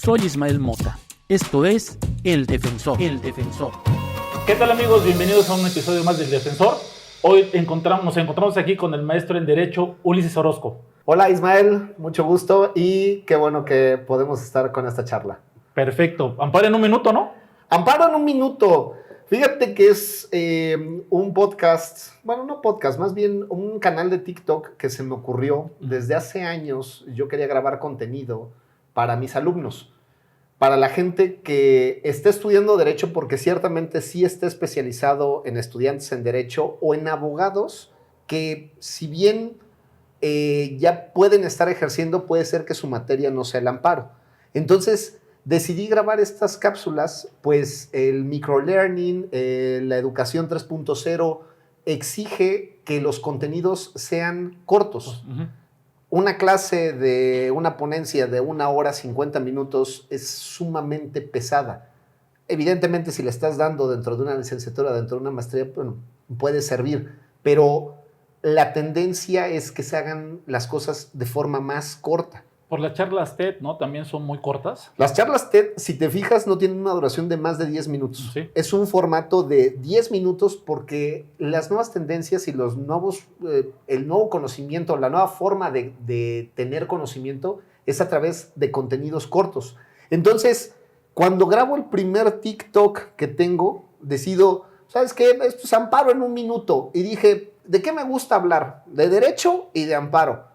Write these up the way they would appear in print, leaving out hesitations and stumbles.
Soy Ismael Mota. Esto es El Defensor. El Defensor. ¿Qué tal, amigos? Bienvenidos a un episodio más del Defensor. Hoy nos encontramos aquí con el maestro en Derecho, Ulises Orozco. Hola Ismael, mucho gusto y qué bueno que podemos estar con esta charla. Perfecto. Amparo en un minuto, ¿no? Amparo en un minuto. Fíjate que es un podcast, bueno, no podcast, más bien un canal de TikTok que se me ocurrió desde hace años. Yo quería grabar contenido para mis alumnos, para la gente que esté estudiando Derecho, porque ciertamente sí está especializado en estudiantes en Derecho o en abogados que, si bien ya pueden estar ejerciendo, puede ser que su materia no sea el amparo. Entonces decidí grabar estas cápsulas, pues el microlearning, la educación 3.0 exige que los contenidos sean cortos. Una clase de una ponencia de 1 hora 50 minutos es sumamente pesada. Evidentemente, si le estás dando dentro de una licenciatura, dentro de una maestría, bueno, puede servir, pero la tendencia es que se hagan las cosas de forma más corta. Por las charlas TED, ¿no? También son muy cortas. Las charlas TED, si te fijas, no tienen una duración de más de 10 minutos. Sí. Es un formato de 10 minutos porque las nuevas tendencias y los nuevos, el nuevo conocimiento, la nueva forma de tener conocimiento es a través de contenidos cortos. Entonces, cuando grabo el primer TikTok que tengo, decido, ¿sabes qué? Esto es amparo en un minuto. Y dije, ¿de qué me gusta hablar? De derecho y de amparo.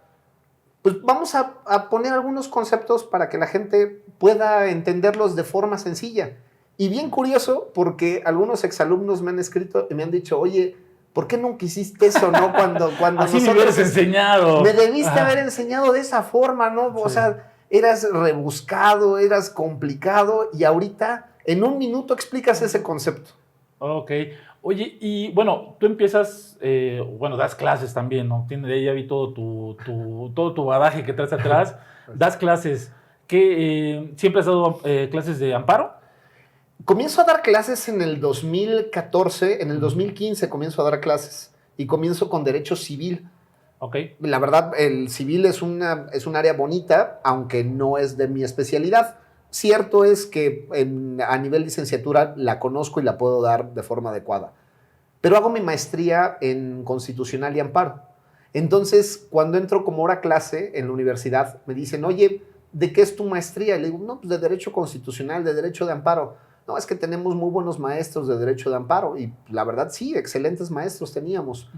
Pues vamos a poner algunos conceptos para que la gente pueda entenderlos de forma sencilla. Y bien curioso, porque algunos exalumnos me han escrito y me han dicho, oye, ¿por qué nunca hiciste eso, no? Cuando Así me hubieras enseñado. Me debiste haber enseñado de esa forma, ¿no? O sea, eras rebuscado, eras complicado y ahorita en un minuto explicas ese concepto. Ok. Oye, y bueno, tú empiezas, das clases también, ¿no? Ya vi todo tu bagaje que traes atrás. Das clases. ¿Siempre has dado clases de amparo? Comienzo a dar clases en el 2014, en el 2015 comienzo a dar clases y comienzo con Derecho Civil. Ok. La verdad, el civil es un área bonita, aunque no es de mi especialidad. Cierto es que a nivel licenciatura la conozco y la puedo dar de forma adecuada. Pero hago mi maestría en Constitucional y Amparo. Entonces, cuando entro como hora clase en la universidad, me dicen, oye, ¿de qué es tu maestría? Y le digo, no, pues de Derecho Constitucional, de Derecho de Amparo. No, es que tenemos muy buenos maestros de Derecho de Amparo. Y la verdad, sí, excelentes maestros teníamos.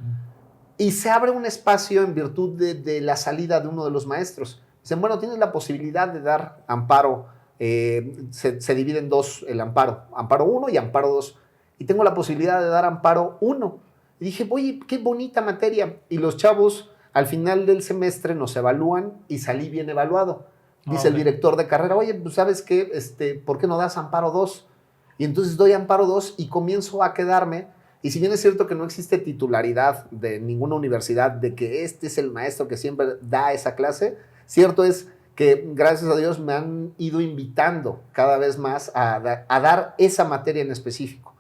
Y se abre un espacio en virtud de la salida de uno de los maestros. Dicen, bueno, tienes la posibilidad de dar amparo. Se divide en dos el amparo. Amparo 1 y amparo 2. Y tengo la posibilidad de dar amparo 1. Y dije, oye, qué bonita materia. Y los chavos al final del semestre nos evalúan y salí bien evaluado. Dice el director de carrera, oye, pues ¿sabes qué? ¿Por qué no das amparo 2? Y entonces doy amparo 2 y comienzo a quedarme. Y si bien es cierto que no existe titularidad de ninguna universidad de que este es el maestro que siempre da esa clase, cierto es que gracias a Dios me han ido invitando cada vez más a dar esa materia en específico.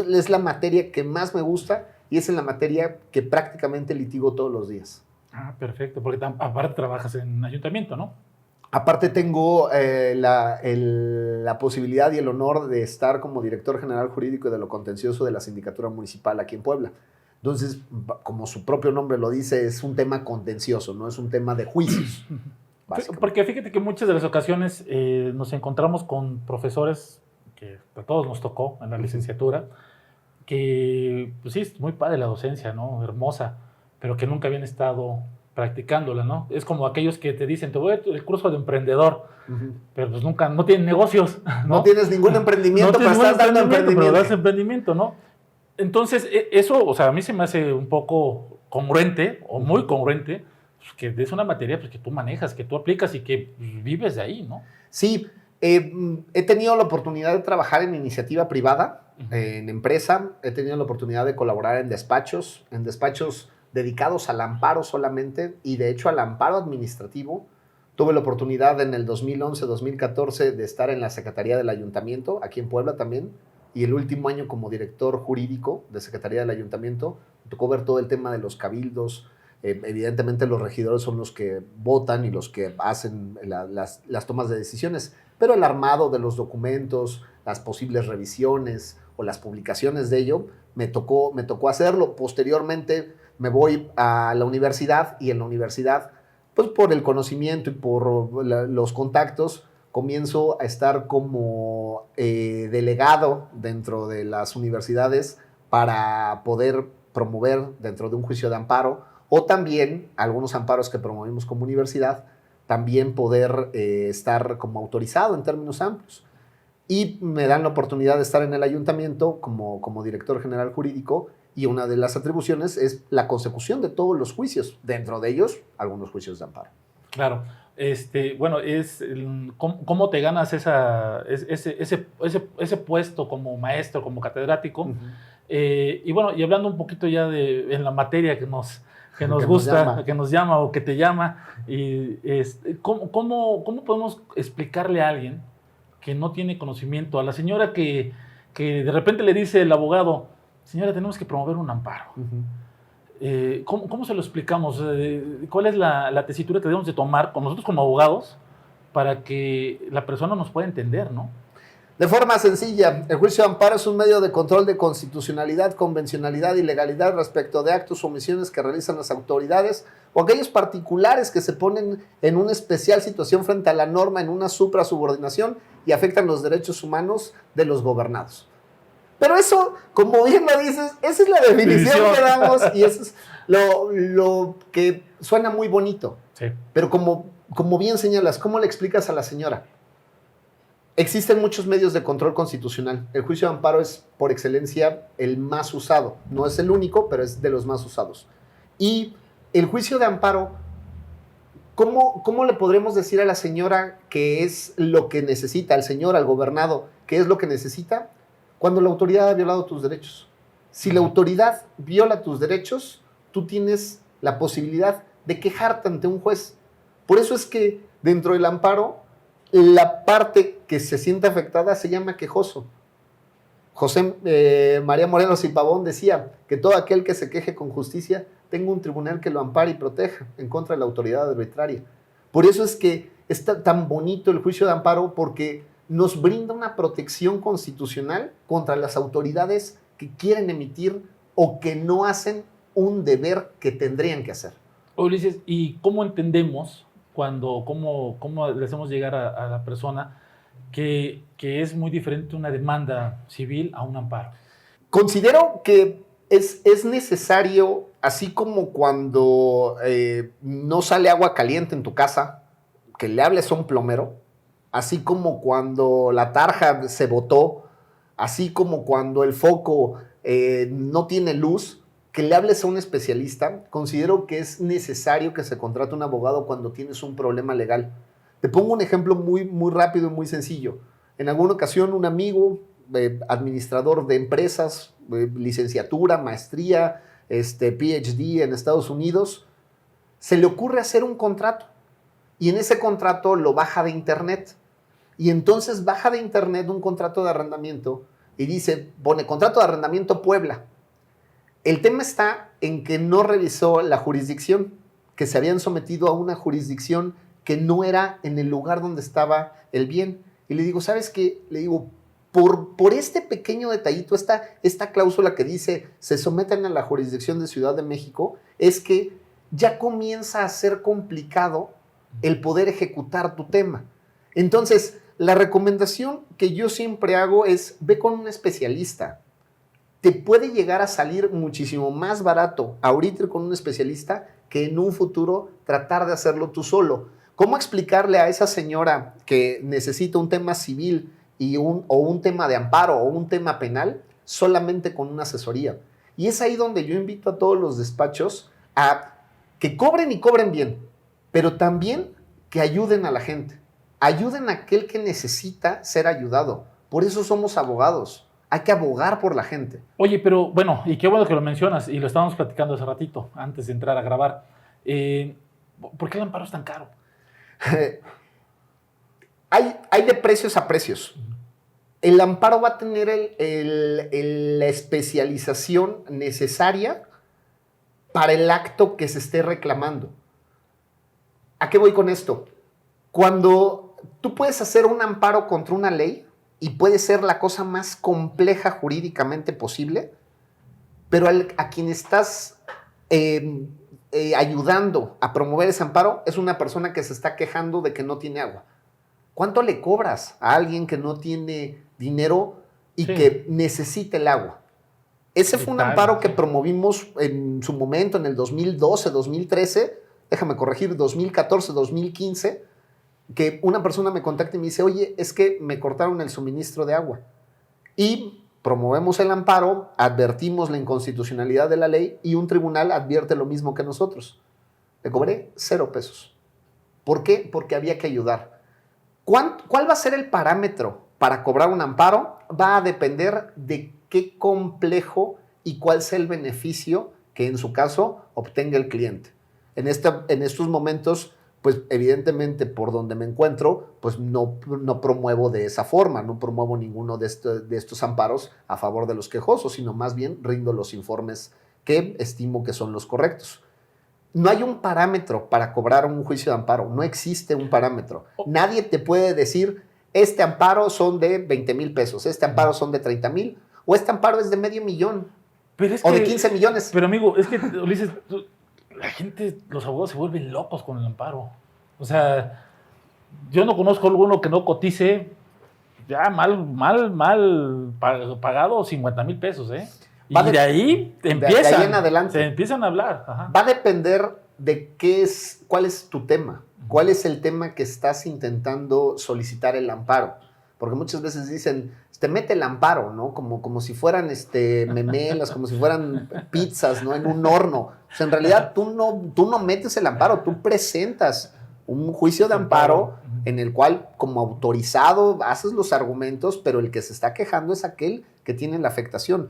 Es la materia que más me gusta y es en la materia que prácticamente litigo todos los días. Ah, perfecto, porque aparte trabajas en ayuntamiento, ¿no? Aparte tengo la posibilidad y el honor de estar como director general jurídico de lo contencioso de la Sindicatura Municipal aquí en Puebla. Entonces, como su propio nombre lo dice, es un tema contencioso, no es un tema de juicios. Porque fíjate que muchas de las ocasiones nos encontramos con profesores que a todos nos tocó en la licenciatura, que pues sí, es muy padre la docencia, ¿no? Hermosa, pero que nunca habían estado practicándola, ¿no? Es como aquellos que te dicen, te voy a el curso de emprendedor, pero pues nunca, no tienen negocios, ¿no? No tienes ningún emprendimiento, pero estás dando emprendimiento. Pero das emprendimiento, ¿no? Entonces, eso, o sea, a mí se me hace un poco congruente, o muy congruente, pues, que es una materia pues, que tú manejas, que tú aplicas y que pues, vives de ahí, ¿no? Sí, he tenido la oportunidad de trabajar en iniciativa privada, en empresa, he tenido la oportunidad de colaborar en despachos dedicados al amparo solamente y de hecho al amparo administrativo. Tuve la oportunidad en el 2011-2014 de estar en la Secretaría del Ayuntamiento, aquí en Puebla también, y el último año como director jurídico de Secretaría del Ayuntamiento, me tocó ver todo el tema de los cabildos, Evidentemente los regidores son los que votan y los que hacen las tomas de decisiones, pero el armado de los documentos, las posibles revisiones o las publicaciones de ello, me tocó hacerlo. Posteriormente me voy a la universidad y en la universidad, pues por el conocimiento y por los contactos, comienzo a estar como delegado dentro de las universidades para poder promover dentro de un juicio de amparo, o también algunos amparos que promovimos como universidad, también poder estar como autorizado en términos amplios. Y me dan la oportunidad de estar en el ayuntamiento como director general jurídico, y una de las atribuciones es la consecución de todos los juicios, dentro de ellos algunos juicios de amparo. Claro. Bueno, ¿cómo te ganas ese puesto como maestro, como catedrático? Uh-huh. Y bueno, y hablando un poquito ya en la materia que nos gusta, que nos llama o que te llama, y ¿cómo podemos explicarle a alguien que no tiene conocimiento, a la señora que de repente le dice el abogado, señora, tenemos que promover un amparo? Uh-huh. ¿Cómo se lo explicamos? ¿Cuál es la tesitura que debemos de tomar con nosotros como abogados para que la persona nos pueda entender, ¿no? De forma sencilla, el juicio de amparo es un medio de control de constitucionalidad, convencionalidad y legalidad respecto de actos o omisiones que realizan las autoridades o aquellos particulares que se ponen en una especial situación frente a la norma en una suprasubordinación y afectan los derechos humanos de los gobernados. Pero eso, como bien lo dices, esa es la definición que damos y eso es lo que suena muy bonito. Sí. Pero como bien señalas, ¿cómo le explicas a la señora? Existen muchos medios de control constitucional. El juicio de amparo es, por excelencia, el más usado. No es el único, pero es de los más usados. Y el juicio de amparo, ¿cómo le podremos decir a la señora qué es lo que necesita, al señor, al gobernado, qué es lo que necesita? Cuando la autoridad ha violado tus derechos. Si la autoridad viola tus derechos, tú tienes la posibilidad de quejarte ante un juez. Por eso es que dentro del amparo, la parte que se siente afectada se llama quejoso. María Morelos y Pavón decía que todo aquel que se queje con justicia tenga un tribunal que lo ampare y proteja en contra de la autoridad arbitraria. Por eso es que está tan bonito el juicio de amparo, porque nos brinda una protección constitucional contra las autoridades que quieren emitir o que no hacen un deber que tendrían que hacer. Ulises, ¿y cómo entendemos cómo le hacemos llegar a la persona que es muy diferente una demanda civil a un amparo? Considero que es necesario, así como cuando no sale agua caliente en tu casa, que le hables a un plomero, así como cuando la tarja se botó, así como cuando el foco no tiene luz, que le hables a un especialista. Considero que es necesario que se contrate un abogado cuando tienes un problema legal. Te pongo un ejemplo muy, muy rápido y muy sencillo. En alguna ocasión un amigo, administrador de empresas, licenciatura, maestría, PhD en Estados Unidos, se le ocurre hacer un contrato. Y en ese contrato lo baja de internet. Y entonces baja de internet un contrato de arrendamiento y pone contrato de arrendamiento Puebla. El tema está en que no revisó la jurisdicción, que se habían sometido a una jurisdicción que no era en el lugar donde estaba el bien. Y le digo, ¿sabes qué? Le digo, por este pequeño detallito, esta cláusula que dice se someten a la jurisdicción de Ciudad de México, es que ya comienza a ser complicado el poder ejecutar tu tema. Entonces, la recomendación que yo siempre hago es, ve con un especialista. Te puede llegar a salir muchísimo más barato ahorita ir con un especialista que en un futuro tratar de hacerlo tú solo. ¿Cómo explicarle a esa señora que necesita un tema civil o un tema de amparo o un tema penal solamente con una asesoría? Y es ahí donde yo invito a todos los despachos a que cobren y cobren bien, pero también que ayuden a la gente. Ayuden a aquel que necesita ser ayudado. Por eso somos abogados. Hay que abogar por la gente. Oye, pero bueno, y qué bueno que lo mencionas, y lo estábamos platicando hace ratito, antes de entrar a grabar. ¿Por qué el amparo es tan caro? Hay de precios a precios. El amparo va a tener la especialización necesaria para el acto que se esté reclamando. ¿A qué voy con esto? Cuando tú puedes hacer un amparo contra una ley y puede ser la cosa más compleja jurídicamente posible, pero a quien estás ayudando a promover ese amparo es una persona que se está quejando de que no tiene agua. ¿Cuánto le cobras a alguien que no tiene dinero y que necesita el agua? Ese fue un amparo que promovimos en su momento, en el 2012, 2013, déjame corregir, 2014, 2015, que una persona me contacta y me dice, oye, es que me cortaron el suministro de agua. Y promovemos el amparo, advertimos la inconstitucionalidad de la ley y un tribunal advierte lo mismo que nosotros. Le cobré 0 pesos. ¿Por qué? Porque había que ayudar. ¿Cuál va a ser el parámetro para cobrar un amparo? Va a depender de qué complejo y cuál sea el beneficio que en su caso obtenga el cliente. En estos momentos, pues evidentemente por donde me encuentro, pues no promuevo de esa forma, no promuevo ninguno de estos amparos a favor de los quejosos, sino más bien rindo los informes que estimo que son los correctos. No hay un parámetro para cobrar un juicio de amparo, no existe un parámetro. Nadie te puede decir, este amparo son de 20,000 pesos, este amparo son de 30,000, o este amparo es de $500,000, o de 15 millones. Pero amigo, es que, Ulises, la gente, los abogados se vuelven locos con el amparo. O sea, yo no conozco alguno que no cotice ya mal pagado 50,000 pesos, ¿eh? Y de ahí empiezan, de ahí en adelante. se empiezan a hablar. Ajá. Va a depender de cuál es tu tema, cuál es el tema que estás intentando solicitar el amparo. Porque muchas veces dicen, mete el amparo, ¿no? Como si fueran memelas, como si fueran pizzas, ¿no? En un horno. O sea, en realidad tú no metes el amparo, tú presentas un juicio de amparo en el cual, como autorizado, haces los argumentos, pero el que se está quejando es aquel que tiene la afectación.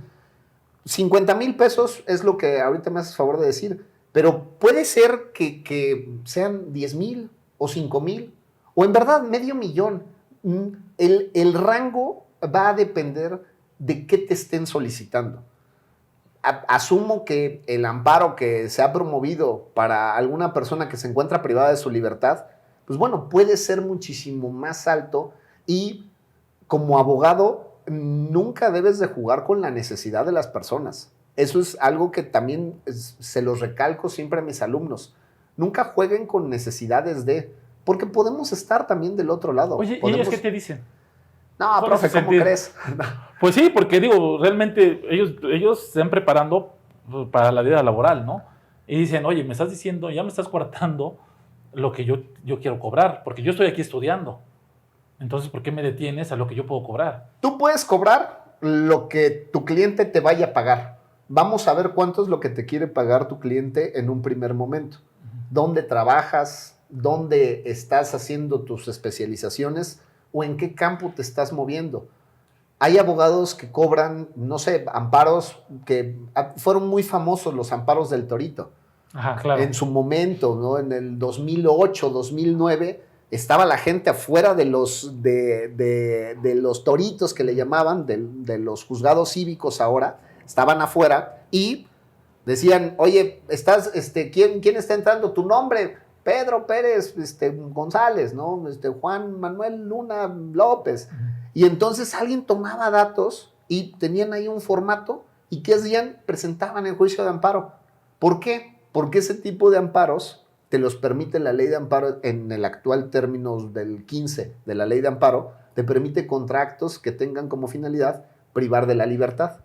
50,000 pesos es lo que ahorita me haces favor de decir, pero puede ser que sean 10,000 o 5,000, o en verdad $500,000. El rango va a depender de qué te estén solicitando. Asumo que el amparo que se ha promovido para alguna persona que se encuentra privada de su libertad, pues bueno, puede ser muchísimo más alto y como abogado nunca debes de jugar con la necesidad de las personas. Eso es algo que también se los recalco siempre a mis alumnos. Nunca jueguen con necesidades porque podemos estar también del otro lado. Oye, ¿y ellos qué te dicen? No, profe, ¿cómo crees? Pues sí, porque digo, realmente ellos se están preparando para la vida laboral, ¿no? Y dicen, oye, me estás diciendo, ya me estás coartando lo que yo quiero cobrar, porque yo estoy aquí estudiando. Entonces, ¿por qué me detienes a lo que yo puedo cobrar? Tú puedes cobrar lo que tu cliente te vaya a pagar. Vamos a ver cuánto es lo que te quiere pagar tu cliente en un primer momento. ¿Dónde trabajas? ¿Dónde estás haciendo tus especializaciones? ¿O en qué campo te estás moviendo? Hay abogados que cobran, no sé, amparos que fueron muy famosos, los amparos del Torito. Ajá, claro. En su momento, ¿no? En el 2008, 2009, estaba la gente afuera de los toritos que le llamaban, de los juzgados cívicos ahora, estaban afuera y decían, oye, ¿quién está entrando? Tu nombre, Pedro Pérez González, ¿no? Juan Manuel Luna López. Y entonces alguien tomaba datos y tenían ahí un formato y ¿qué hacían? Presentaban el juicio de amparo. ¿Por qué? Porque ese tipo de amparos te los permite la ley de amparo en el actual término del 15 de la ley de amparo, te permite contra actos que tengan como finalidad privar de la libertad.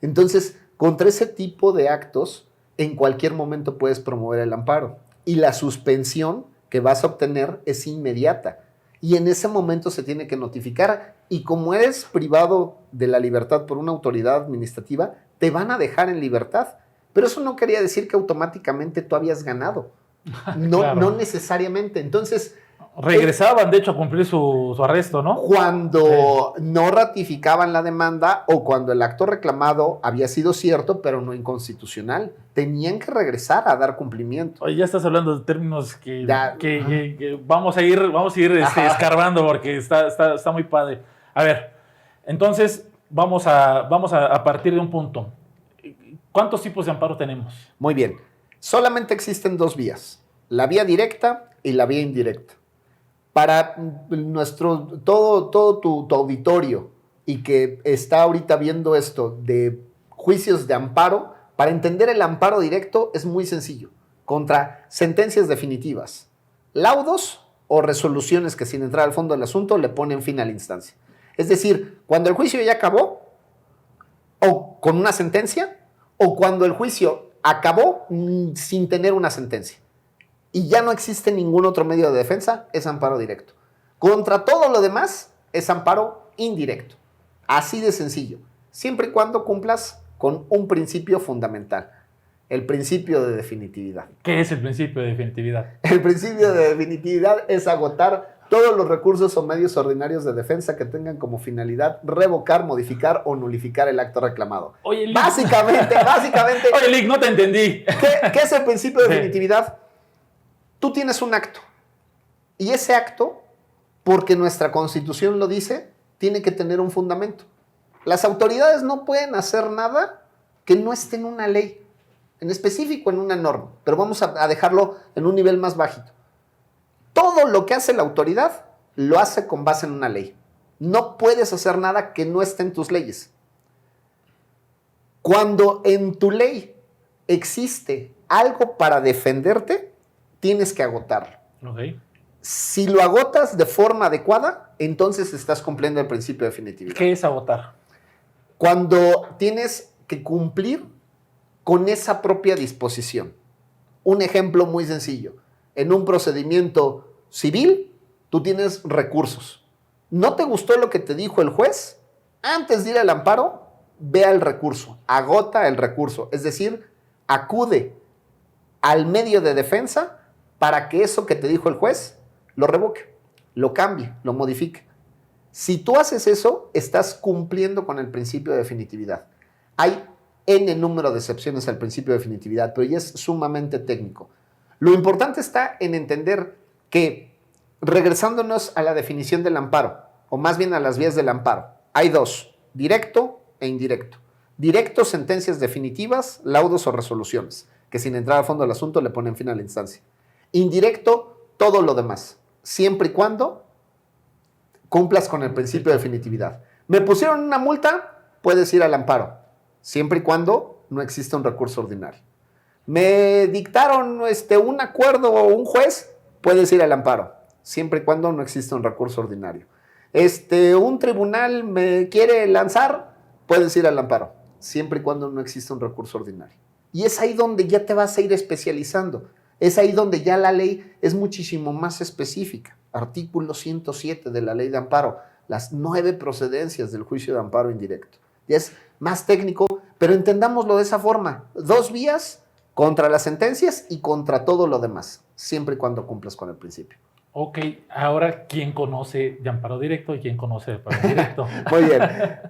Entonces, contra ese tipo de actos, en cualquier momento puedes promover el amparo. Y la suspensión que vas a obtener es inmediata. Y en ese momento se tiene que notificar. Y como eres privado de la libertad por una autoridad administrativa, te van a dejar en libertad. Pero eso no quería decir que automáticamente tú habías ganado. No, claro. No necesariamente. Entonces... regresaban, de hecho, a cumplir su arresto, ¿no? Cuando no ratificaban la demanda o cuando el acto reclamado había sido cierto, pero no inconstitucional. Tenían que regresar a dar cumplimiento. Oye, ya estás hablando de términos que vamos a ir escarbando porque está muy padre. A ver, entonces vamos a partir de un punto. ¿Cuántos tipos de amparo tenemos? Muy bien. Solamente existen dos vías, la vía directa y la vía indirecta. Para todo tu auditorio y que está ahorita viendo esto de juicios de amparo, para entender el amparo directo es muy sencillo, contra sentencias definitivas, laudos o resoluciones que sin entrar al fondo del asunto le ponen fin a la instancia. Es decir, cuando el juicio ya acabó, o con una sentencia, o cuando el juicio acabó sin tener una sentencia y ya no existe ningún otro medio de defensa, es amparo directo. Contra todo lo demás, es amparo indirecto. Así de sencillo, siempre y cuando cumplas con un principio fundamental, el principio de definitividad. ¿Qué es el principio de definitividad? El principio de definitividad es agotar todos los recursos o medios ordinarios de defensa que tengan como finalidad revocar, modificar o nulificar el acto reclamado. Oye, Lick. Básicamente. Oye, Lick, no te entendí. ¿Qué es el principio de definitividad? Tú tienes un acto y ese acto, porque nuestra Constitución lo dice, tiene que tener un fundamento. Las autoridades no pueden hacer nada que no esté en una ley, en específico en una norma, pero vamos a dejarlo en un nivel más bajito. Todo lo que hace la autoridad lo hace con base en una ley. No puedes hacer nada que no esté en tus leyes. Cuando en tu ley existe algo para defenderte, tienes que agotarlo. Okay. Si lo agotas de forma adecuada, entonces estás cumpliendo el principio de definitividad. ¿Qué es agotar? Cuando tienes que cumplir con esa propia disposición. Un ejemplo muy sencillo. En un procedimiento civil, tú tienes recursos. ¿No te gustó lo que te dijo el juez? Antes de ir al amparo, ve al recurso, agota el recurso. Es decir, acude al medio de defensa para que eso que te dijo el juez lo revoque, lo cambie, lo modifique. Si tú haces eso, estás cumpliendo con el principio de definitividad. Hay N número de excepciones al principio de definitividad, pero ya es sumamente técnico. Lo importante está en entender que, regresándonos a la definición del amparo, o más bien a las vías del amparo, hay dos, directo e indirecto. Directo, sentencias definitivas, laudos o resoluciones, que sin entrar a fondo del asunto le ponen fin a la instancia. Indirecto, todo lo demás, siempre y cuando cumplas con el principio de definitividad. ¿Me pusieron una multa? Puedes ir al amparo, siempre y cuando no exista un recurso ordinario. ¿Me dictaron un acuerdo o un juez? Puedes ir al amparo, siempre y cuando no exista un recurso ordinario. Un tribunal me quiere lanzar, puedes ir al amparo, siempre y cuando no exista un recurso ordinario. Y es ahí donde ya te vas a ir especializando. Es ahí donde ya la ley es muchísimo más específica. Artículo 107 de la Ley de Amparo, las 9 procedencias del juicio de amparo indirecto. Ya es más técnico, pero entendámoslo de esa forma. Dos vías contra las sentencias y contra todo lo demás, siempre y cuando cumplas con el principio. Ok, ahora, ¿quién conoce de amparo directo y quién conoce de amparo indirecto? Muy bien.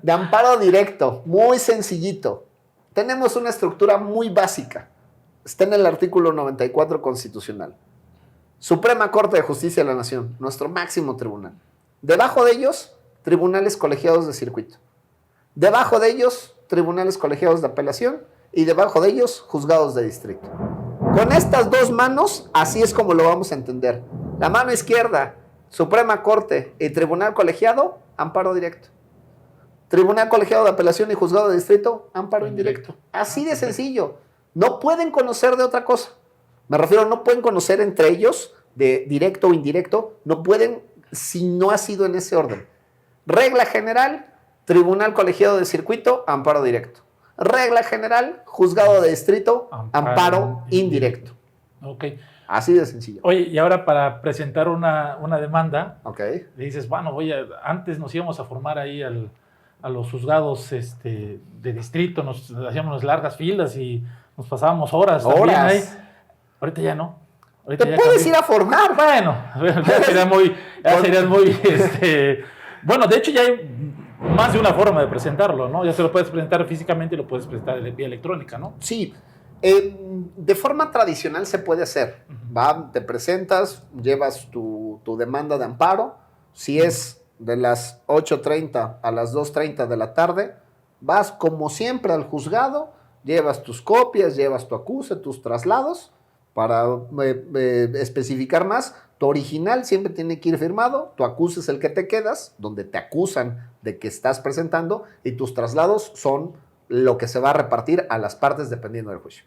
De amparo directo, muy sencillito. Tenemos una estructura muy básica. Está en el artículo 94 constitucional. Suprema Corte de Justicia de la Nación, nuestro máximo tribunal. Debajo de ellos, tribunales colegiados de circuito. Debajo de ellos, tribunales colegiados de apelación. Y debajo de ellos, juzgados de distrito. Con estas dos manos, así es como lo vamos a entender. La mano izquierda, Suprema Corte y Tribunal Colegiado, amparo directo. Tribunal Colegiado de Apelación y Juzgado de Distrito, amparo indirecto. Así de sencillo. No pueden conocer de otra cosa. Me refiero, no pueden conocer entre ellos, de directo o indirecto, no pueden si no ha sido en ese orden. Regla general, Tribunal Colegiado de Circuito, amparo directo. Regla general, Juzgado de Distrito, amparo indirecto. Ok. Así de sencillo. Oye, y ahora para presentar una demanda, Ok. le dices, bueno, antes nos íbamos a formar ahí a los juzgados de distrito, nos hacíamos largas filas y nos pasábamos horas. Horas. Ahí. Ahorita ya no. Ahorita Te ya puedes cambió. ir a formar. Bueno, ya serían muy bueno, de hecho ya hay más de una forma de presentarlo, ¿no? Ya se lo puedes presentar físicamente y lo puedes presentar vía electrónica, ¿no? Sí. De forma tradicional se puede hacer. ¿Va? Te presentas, llevas tu demanda de amparo. Si es de las 8:30 a las 2:30 de la tarde, vas como siempre al juzgado, llevas tus copias, llevas tu acuse, tus traslados, para especificar más, tu original siempre tiene que ir firmado, tu acuse es el que te quedas, donde te acusan de que estás presentando, y tus traslados son lo que se va a repartir a las partes dependiendo del juicio.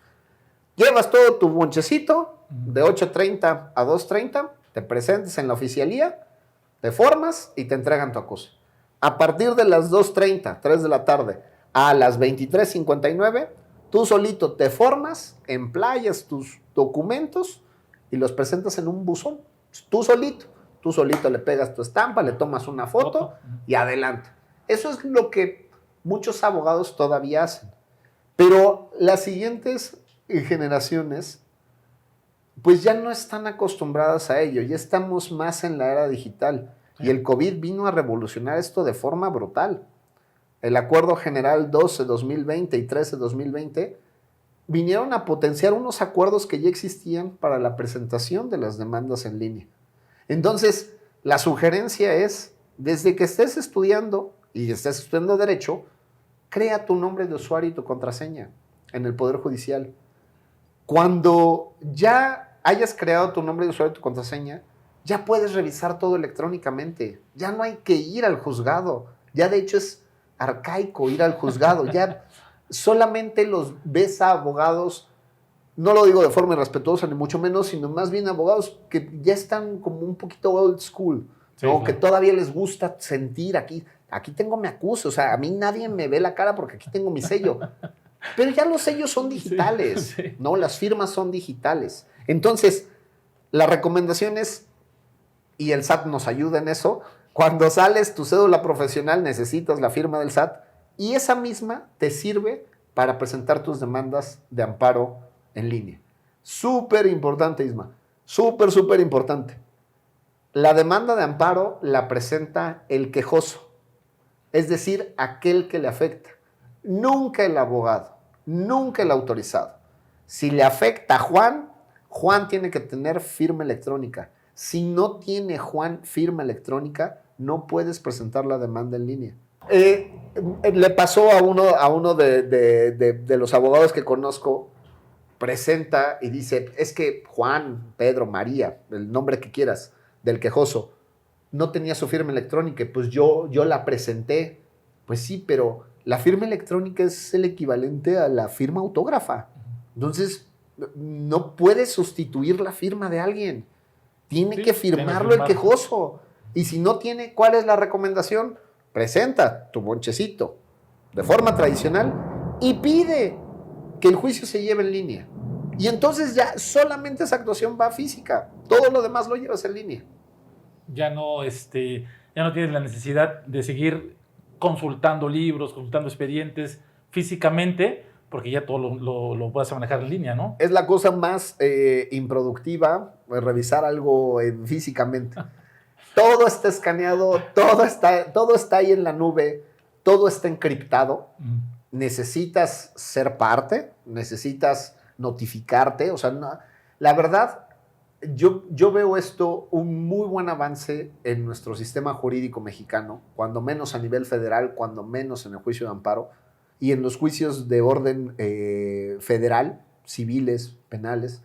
Llevas todo tu bonchecito de 8:30 a 2:30, te presentas en la oficialía, te formas y te entregan tu acuse. A partir de las 2:30, 3 de la tarde, a las 23:59, tú solito te formas, emplayas tus documentos y los presentas en un buzón. Tú solito le pegas tu estampa, le tomas una foto y adelante. Eso es lo que muchos abogados todavía hacen. Pero las siguientes generaciones pues ya no están acostumbradas a ello, ya estamos más en la era digital. Y el COVID vino a revolucionar esto de forma brutal. El Acuerdo General 12-2020 y 13-2020 vinieron a potenciar unos acuerdos que ya existían para la presentación de las demandas en línea. Entonces, la sugerencia es, desde que estés estudiando y estés estudiando Derecho, crea tu nombre de usuario y tu contraseña en el Poder Judicial. Cuando ya hayas creado tu nombre de usuario y tu contraseña, ya puedes revisar todo electrónicamente. Ya no hay que ir al juzgado. Ya de hecho es arcaico ir al juzgado. Ya solamente los ves a abogados, no lo digo de forma irrespetuosa ni mucho menos, sino más bien abogados que ya están como un poquito old school, sí, ¿no? Que todavía les gusta sentir aquí tengo mi acuse, o sea, a mí nadie me ve la cara porque aquí tengo mi sello. Pero ya los sellos son digitales, sí. ¿No? Las firmas son digitales. Entonces, la recomendación es, y el SAT nos ayuda en eso, cuando sales tu cédula profesional necesitas la firma del SAT y esa misma te sirve para presentar tus demandas de amparo en línea. Súper importante, Isma. Súper importante. La demanda de amparo la presenta el quejoso, es decir, aquel que le afecta. Nunca el abogado, nunca el autorizado. Si le afecta a Juan tiene que tener firma electrónica. Si no tiene Juan firma electrónica, no puedes presentar la demanda en línea. Le pasó a uno de los abogados que conozco, presenta y dice, es que Juan, Pedro, María, el nombre que quieras, del quejoso, no tenía su firma electrónica, pues yo la presenté. Pues sí, pero la firma electrónica es el equivalente a la firma autógrafa. Entonces, no puedes sustituir la firma de alguien. Tiene que firmarlo el quejoso. Y si no tiene, ¿cuál es la recomendación? Presenta tu bonchecito de forma tradicional y pide que el juicio se lleve en línea. Y entonces ya solamente esa actuación va física. Todo lo demás lo llevas en línea. Ya no tienes la necesidad de seguir consultando libros, consultando expedientes físicamente, porque ya todo lo puedes manejar en línea, ¿no? Es la cosa más improductiva, revisar algo físicamente. Todo está escaneado, todo está ahí en la nube, todo está encriptado. Necesitas ser parte, necesitas notificarte. O sea, no, la verdad, yo veo esto un muy buen avance en nuestro sistema jurídico mexicano, cuando menos a nivel federal, cuando menos en el juicio de amparo y en los juicios de orden federal, civiles, penales.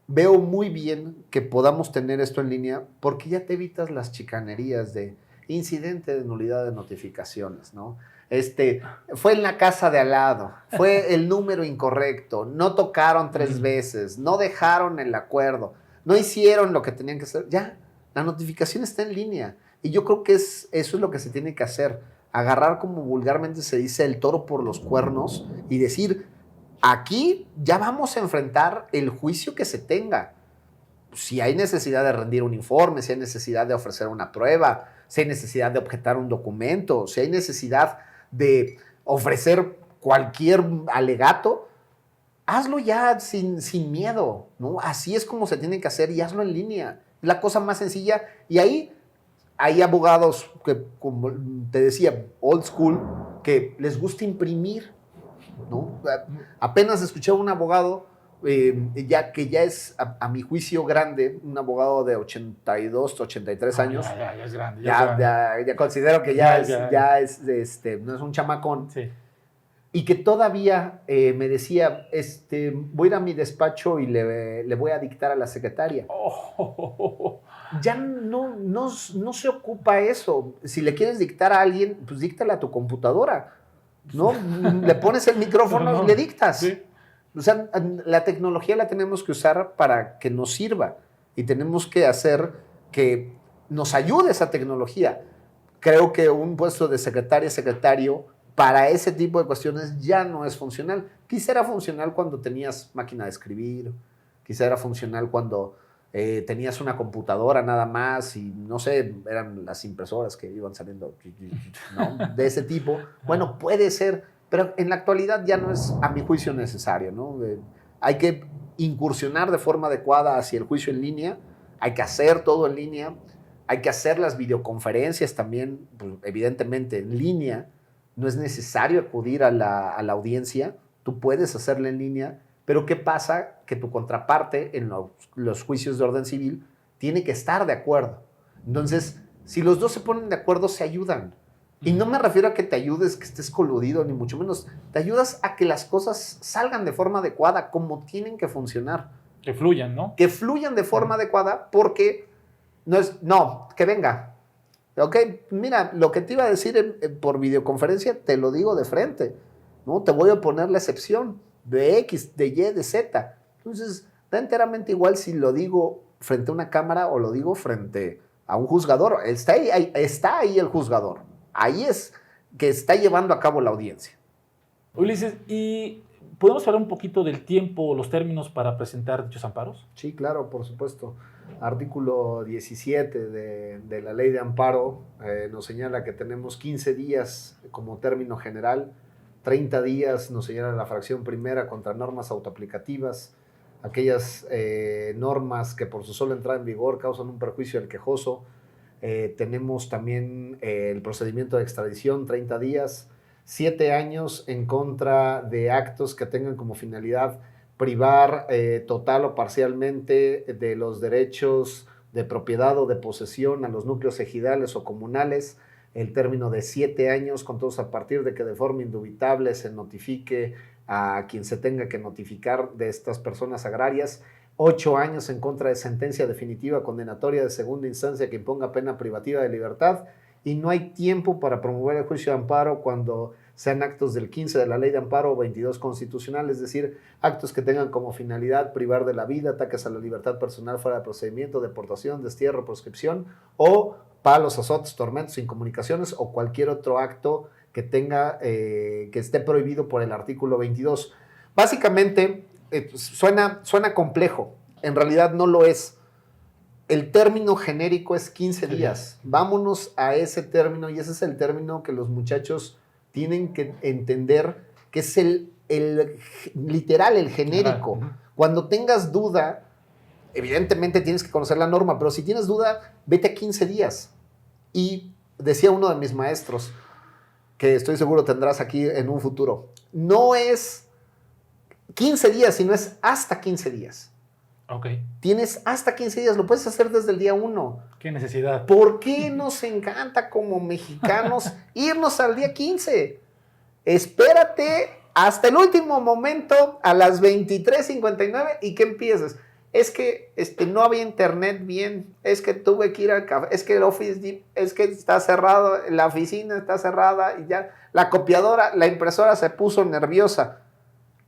Veo muy bien que podamos tener esto en línea porque ya te evitas las chicanerías de incidente de nulidad de notificaciones, ¿no? Fue en la casa de al lado, fue el número incorrecto, no tocaron 3 veces, no dejaron el acuerdo, no hicieron lo que tenían que hacer. Ya, la notificación está en línea. Y yo creo que eso es lo que se tiene que hacer. Agarrar, como vulgarmente se dice, el toro por los cuernos y decir, aquí ya vamos a enfrentar el juicio que se tenga. Si hay necesidad de rendir un informe, si hay necesidad de ofrecer una prueba, si hay necesidad de objetar un documento, si hay necesidad de ofrecer cualquier alegato, hazlo ya sin miedo, ¿no? Así es como se tiene que hacer y hazlo en línea. Es la cosa más sencilla. Y ahí hay abogados que, como te decía, old school, que les gusta imprimir, ¿no? Apenas escuché a un abogado que ya es, a mi juicio, grande, un abogado de 82, 83 años. Ya es grande. Ya considero que ya es no es un chamacón. Sí. y que todavía me decía, voy a ir a mi despacho y le voy a dictar a la secretaria. Ya no se ocupa eso. Si le quieres dictar a alguien, pues díctale a tu computadora, ¿no? Le pones el micrófono y le dictas. Sí. O sea, la tecnología la tenemos que usar para que nos sirva y tenemos que hacer que nos ayude esa tecnología. Creo que un puesto de secretario para ese tipo de cuestiones ya no es funcional. Quizá era funcional cuando tenías máquina de escribir, quizá era funcional cuando tenías una computadora nada más y no sé, eran las impresoras que iban saliendo, ¿no? De ese tipo. Bueno, puede ser, pero en la actualidad ya no es, a mi juicio, necesario, ¿no? Hay que incursionar de forma adecuada hacia el juicio en línea, hay que hacer todo en línea, hay que hacer las videoconferencias también, pues, evidentemente en línea. No es necesario acudir a la audiencia, tú puedes hacerla en línea, pero ¿qué pasa? Que tu contraparte en los juicios de orden civil tiene que estar de acuerdo. Entonces, si los dos se ponen de acuerdo, se ayudan. Y no me refiero a que te ayudes, que estés coludido, ni mucho menos. Te ayudas a que las cosas salgan de forma adecuada, como tienen que funcionar. Que fluyan, ¿no? Que fluyan de forma adecuada, porque que venga. Ok, mira, lo que te iba a decir por videoconferencia, te lo digo de frente, ¿no? Te voy a poner la excepción de X, de Y, de Z. Entonces, da enteramente igual si lo digo frente a una cámara o lo digo frente a un juzgador. Está ahí el juzgador. Ahí es que está llevando a cabo la audiencia. Ulises, ¿y podemos hablar un poquito del tiempo o los términos para presentar dichos amparos? Sí, claro, por supuesto. Artículo 17 de la Ley de Amparo nos señala que tenemos 15 días como término general, 30 días nos señala la fracción primera contra normas autoaplicativas, aquellas normas que por su sola entrada en vigor causan un perjuicio al quejoso. Tenemos también el procedimiento de extradición, 30 días, 7 años en contra de actos que tengan como finalidad privar total o parcialmente de los derechos de propiedad o de posesión a los núcleos ejidales o comunales, el término de 7 años, con todos a partir de que de forma indubitable se notifique a quien se tenga que notificar de estas personas agrarias. 8 años en contra de sentencia definitiva condenatoria de segunda instancia que imponga pena privativa de libertad, y no hay tiempo para promover el juicio de amparo cuando sean actos del 15 de la Ley de Amparo o 22 constitucional, es decir, actos que tengan como finalidad privar de la vida, ataques a la libertad personal fuera de procedimiento, deportación, destierro, proscripción, o palos, azotes, tormentos, incomunicaciones o cualquier otro acto que tenga, que esté prohibido por el artículo 22. Básicamente, suena complejo, en realidad no lo es. El término genérico es 15 días. Vámonos a ese término, y ese es el término que los muchachos tienen que entender, que es el literal, el genérico. Cuando tengas duda, evidentemente tienes que conocer la norma, pero si tienes duda, vete a 15 días. Y decía uno de mis maestros, que estoy seguro tendrás aquí en un futuro, no es 15 días, sino es hasta 15 días. Ok. Tienes hasta 15 días, lo puedes hacer desde el día 1. ¿Qué necesidad? ¿Por qué nos encanta como mexicanos irnos al día 15? Espérate hasta el último momento a las 23:59 y que empieces. Es que no había internet bien, es que tuve que ir al café, es que el Office, es que está cerrado, la oficina está cerrada y ya la copiadora, la impresora se puso nerviosa.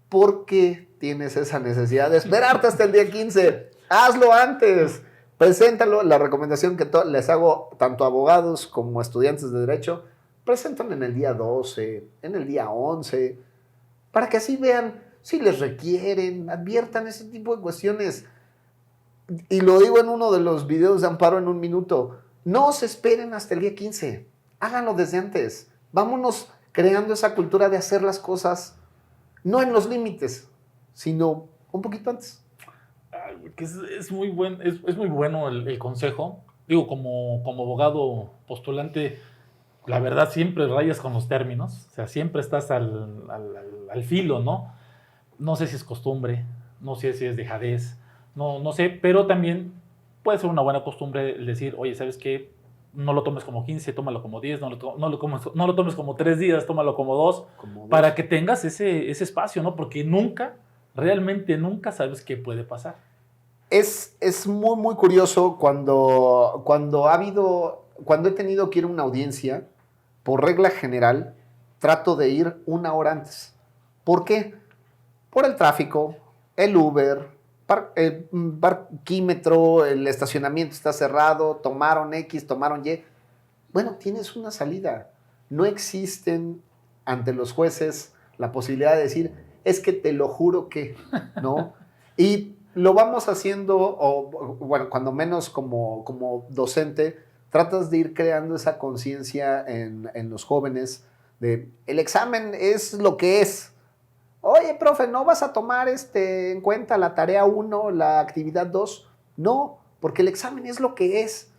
¿Por qué tienes esa necesidad de esperarte hasta el día 15? Hazlo antes, preséntalo. La recomendación que les hago tanto a abogados como a estudiantes de derecho, preséntalo en el día 12, en el día 11, para que así vean si les requieren, adviertan ese tipo de cuestiones. Y lo digo en uno de los videos de Amparo en un minuto, no se esperen hasta el día 15, háganlo desde antes. Vámonos creando esa cultura de hacer las cosas no en los límites, sino un poquito antes. Es muy bueno el consejo. Digo, como abogado postulante, la verdad siempre rayas con los términos, o sea, siempre estás al filo, ¿no? No sé si es costumbre, no sé si es dejadez, no sé, pero también puede ser una buena costumbre el decir, oye, ¿sabes qué? no lo tomes como 15, tómalo como 10, no lo tomes como 3 días, tómalo como 2, Como dos. para que tengas ese espacio, ¿no? Porque realmente nunca sabes qué puede pasar. Es muy, muy curioso cuando he tenido que ir a una audiencia, por regla general, trato de ir 1 hora antes. ¿Por qué? Por el tráfico, el Uber, el parquímetro, el estacionamiento está cerrado, tomaron X, tomaron Y. Bueno, tienes una salida. No existen ante los jueces la posibilidad de decir, es que te lo juro que, ¿no? Y lo vamos haciendo, o bueno, cuando menos como docente, tratas de ir creando esa conciencia en los jóvenes de el examen es lo que es. Oye, profe, ¿no vas a tomar en cuenta la tarea 1, la actividad 2? No, porque el examen es lo que es.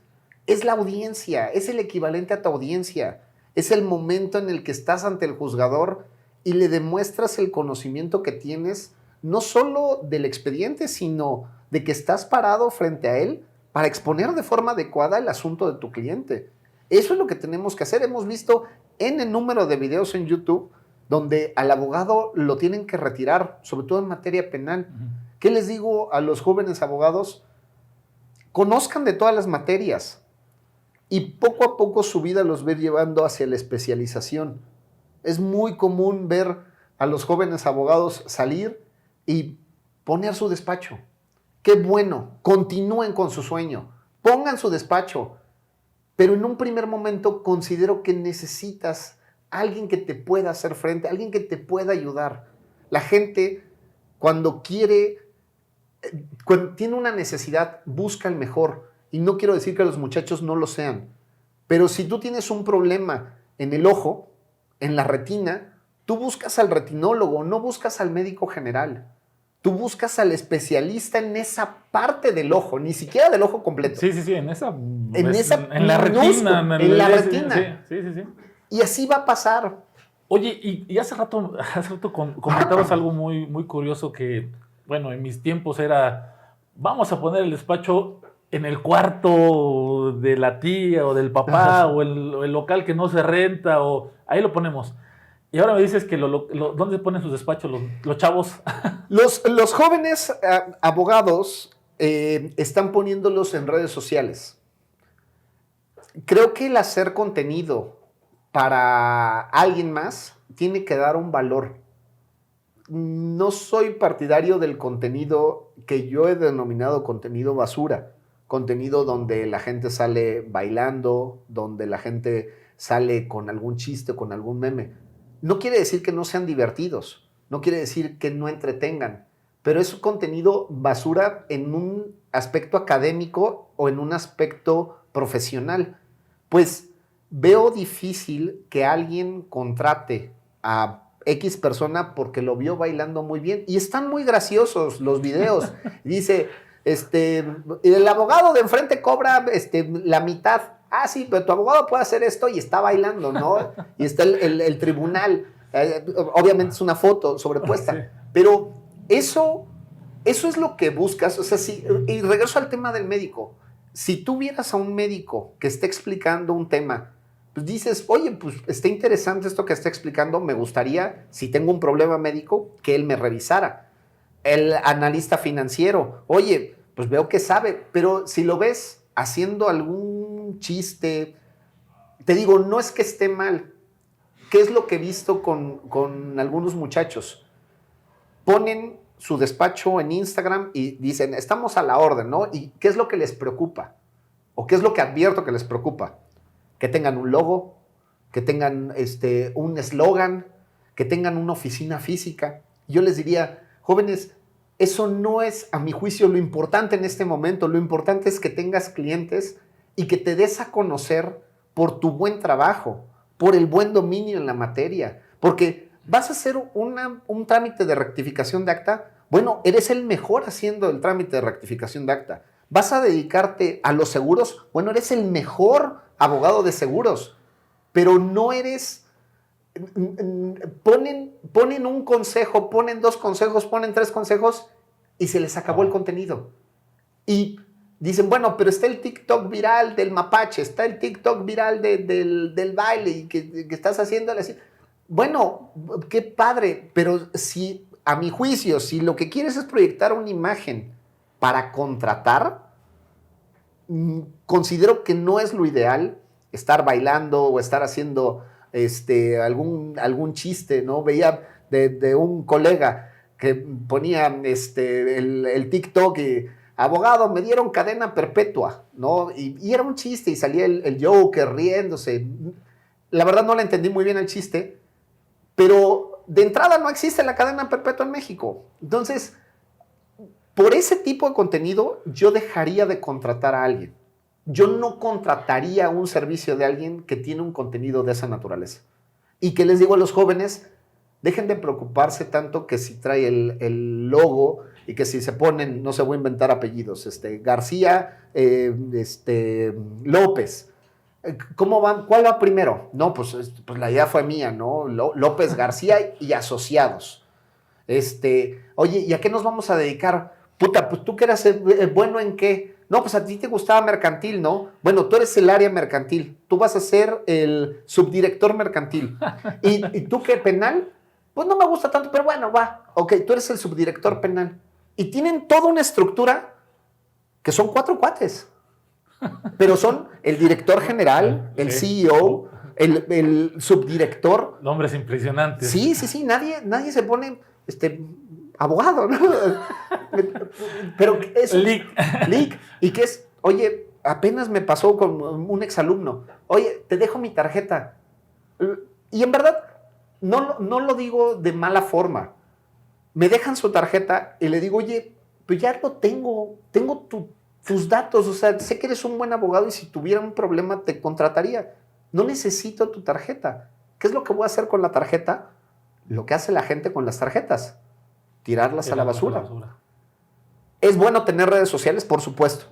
Es la audiencia, es el equivalente a tu audiencia. Es el momento en el que estás ante el juzgador y le demuestras el conocimiento que tienes, no solo del expediente, sino de que estás parado frente a él para exponer de forma adecuada el asunto de tu cliente. Eso es lo que tenemos que hacer. Hemos visto en el número de videos en YouTube donde al abogado lo tienen que retirar, sobre todo en materia penal. ¿Qué les digo a los jóvenes abogados? Conozcan de todas las materias y poco a poco su vida los va llevando hacia la especialización. Es muy común ver a los jóvenes abogados salir y poner su despacho. Qué bueno, continúen con su sueño, pongan su despacho, pero en un primer momento considero que necesitas alguien que te pueda hacer frente, alguien que te pueda ayudar. La gente, cuando tiene una necesidad, busca el mejor. Y no quiero decir que los muchachos no lo sean, pero si tú tienes un problema en el ojo, en la retina, tú buscas al retinólogo, no buscas al médico general. Tú buscas al especialista en esa parte del ojo, ni siquiera del ojo completo. Sí, en esa. En la retina. En la retina. Sí. Y así va a pasar. Oye, y hace rato comentabas algo muy, muy curioso que, bueno, en mis tiempos era, vamos a poner el despacho en el cuarto de la tía o del papá o el local que no se renta, o ahí lo ponemos. Y ahora me dices que ¿dónde ponen sus despachos los chavos? Los jóvenes abogados están poniéndolos en redes sociales. Creo que el hacer contenido para alguien más tiene que dar un valor. No soy partidario del contenido que yo he denominado contenido basura. Contenido donde la gente sale bailando, donde la gente sale con algún chiste, con algún meme. No quiere decir que no sean divertidos, no quiere decir que no entretengan, pero es un contenido basura en un aspecto académico o en un aspecto profesional. Pues veo difícil que alguien contrate a X persona porque lo vio bailando muy bien. Y están muy graciosos los videos. Dice, el abogado de enfrente cobra la mitad. Ah, sí, pero tu abogado puede hacer esto y está bailando, ¿no? Y está el tribunal. Obviamente es una foto sobrepuesta. Sí. Pero eso es lo que buscas. O sea, y regreso al tema del médico. Si tú vieras a un médico que esté explicando un tema, pues dices, oye, pues está interesante esto que está explicando, me gustaría, si tengo un problema médico, que él me revisara. El analista financiero, oye, pues veo que sabe, pero si lo ves haciendo algún chiste, te digo, no es que esté mal. ¿Qué es lo que he visto con algunos muchachos? Ponen su despacho en Instagram y dicen, estamos a la orden, ¿no? ¿Y qué es lo que les preocupa? ¿O qué es lo que advierto que les preocupa? Que tengan un logo, que tengan un eslogan, que tengan una oficina física. Yo les diría, jóvenes, eso no es, a mi juicio, lo importante en este momento. Lo importante es que tengas clientes y que te des a conocer por tu buen trabajo, por el buen dominio en la materia. Porque vas a hacer un trámite de rectificación de acta. Bueno, eres el mejor haciendo el trámite de rectificación de acta. ¿Vas a dedicarte a los seguros? Bueno, eres el mejor abogado de seguros, pero no eres... Ponen un consejo, ponen 2 consejos, ponen 3 consejos y se les acabó el contenido. Y Dicen, bueno, pero está el TikTok viral del mapache, está el TikTok viral del baile y que estás haciéndole así. Bueno, qué padre, pero si, a mi juicio, si lo que quieres es proyectar una imagen para contratar, considero que no es lo ideal estar bailando o estar haciendo algún chiste, ¿no? Veía de un colega que ponía el TikTok y abogado, me dieron cadena perpetua, ¿no? Y era un chiste y salía el Joker riéndose. La verdad no le entendí muy bien el chiste, pero de entrada no existe la cadena perpetua en México. Entonces, por ese tipo de contenido, yo dejaría de contratar a alguien. Yo no contrataría un servicio de alguien que tiene un contenido de esa naturaleza. Y que les digo a los jóvenes, dejen de preocuparse tanto que si trae el logo y que si se ponen, no se voy a inventar apellidos, García, López. ¿Cómo van? ¿Cuál va primero? No, pues la idea fue mía, ¿no? López García y asociados. Oye, ¿y a qué nos vamos a dedicar? Puta, pues tú que eras bueno en qué. No, pues a ti te gustaba mercantil, ¿no? Bueno, tú eres el área mercantil. Tú vas a ser el subdirector mercantil. ¿Y tú qué, penal? Pues no me gusta tanto, pero bueno, va. Ok, tú eres el subdirector penal. Y tienen toda una estructura que son 4 cuates. Pero son el director general, el CEO, el subdirector. Nombres impresionantes. Sí. Nadie se pone abogado, ¿no? Pero es leak. ¿Y qué es? Oye, apenas me pasó con un exalumno. Oye, te dejo mi tarjeta. Y en verdad, no lo digo de mala forma. Me dejan su tarjeta y le digo, oye, pues ya lo tengo tus datos, o sea, sé que eres un buen abogado y si tuviera un problema te contrataría. No necesito tu tarjeta. ¿Qué es lo que voy a hacer con la tarjeta? Lo que hace la gente con las tarjetas. Tirarlas a la basura. ¿Es bueno tener redes sociales? Por supuesto.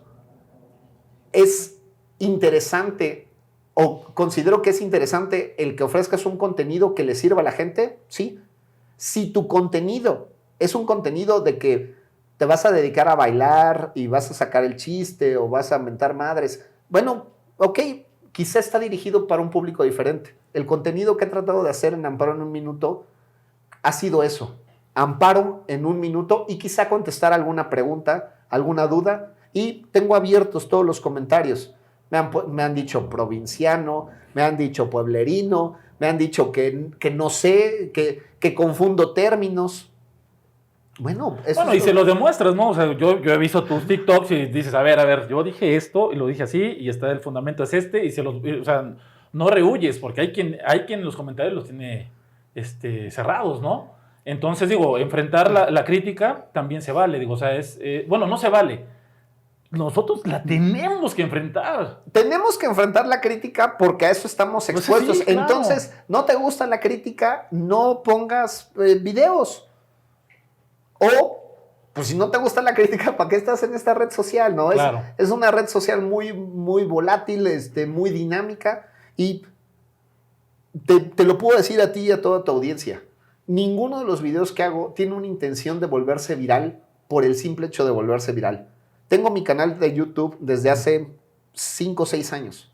¿Es interesante o considero que es interesante el que ofrezcas un contenido que le sirva a la gente? Sí. Si tu contenido es un contenido de que te vas a dedicar a bailar y vas a sacar el chiste o vas a mentar madres, bueno, ok, quizá está dirigido para un público diferente. El contenido que he tratado de hacer en Amparo en un Minuto ha sido eso. Amparo en un minuto y quizá contestar alguna pregunta, alguna duda. Y tengo abiertos todos los comentarios. Me han dicho provinciano, me han dicho pueblerino, me han dicho que no sé, que confundo términos. Bueno, y se lo demuestras, ¿no? O sea, yo he visto tus TikToks y dices, a ver, yo dije esto y lo dije así y el fundamento es y o sea, no rehuyes porque hay quien en los comentarios los tiene cerrados, ¿no? Entonces, digo, enfrentar la crítica también se vale, digo, o sea, no se vale. Nosotros la tenemos que enfrentar. Tenemos que enfrentar la crítica porque a eso estamos expuestos. Sí, claro. Entonces, ¿no te gusta la crítica? No pongas videos. O, pues si no te gusta la crítica, ¿para qué estás en esta red social? ¿No? Claro. Es una red social muy, muy volátil, muy dinámica. Y te lo puedo decir a ti y a toda tu audiencia. Ninguno de los videos que hago tiene una intención de volverse viral por el simple hecho de volverse viral. Tengo mi canal de YouTube desde hace 5 o 6 años.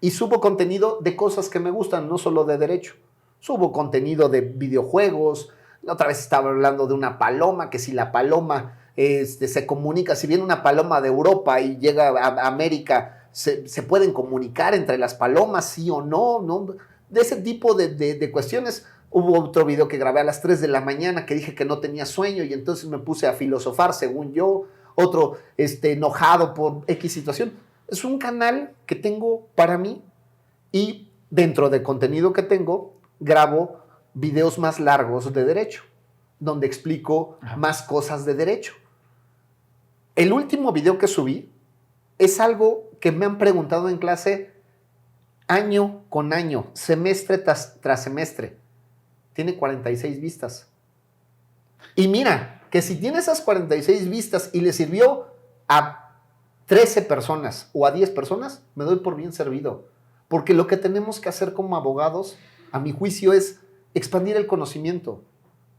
Y subo contenido de cosas que me gustan, no solo de derecho. Subo contenido de videojuegos. La otra vez estaba hablando de una paloma, que si la paloma se comunica, si viene una paloma de Europa y llega a América, se pueden comunicar entre las palomas, sí o no. De ese tipo de cuestiones. Hubo otro video que grabé a las 3 de la mañana que dije que no tenía sueño y entonces me puse a filosofar según yo. Otro enojado por X situación. Es un canal que tengo para mí y dentro del contenido que tengo grabo videos más largos de derecho, donde explico más cosas de derecho. El último video que subí es algo que me han preguntado en clase año con año, semestre tras semestre. Tiene 46 vistas. Y mira, que si tiene esas 46 vistas y le sirvió a 13 personas o a 10 personas, me doy por bien servido. Porque lo que tenemos que hacer como abogados, a mi juicio, es expandir el conocimiento.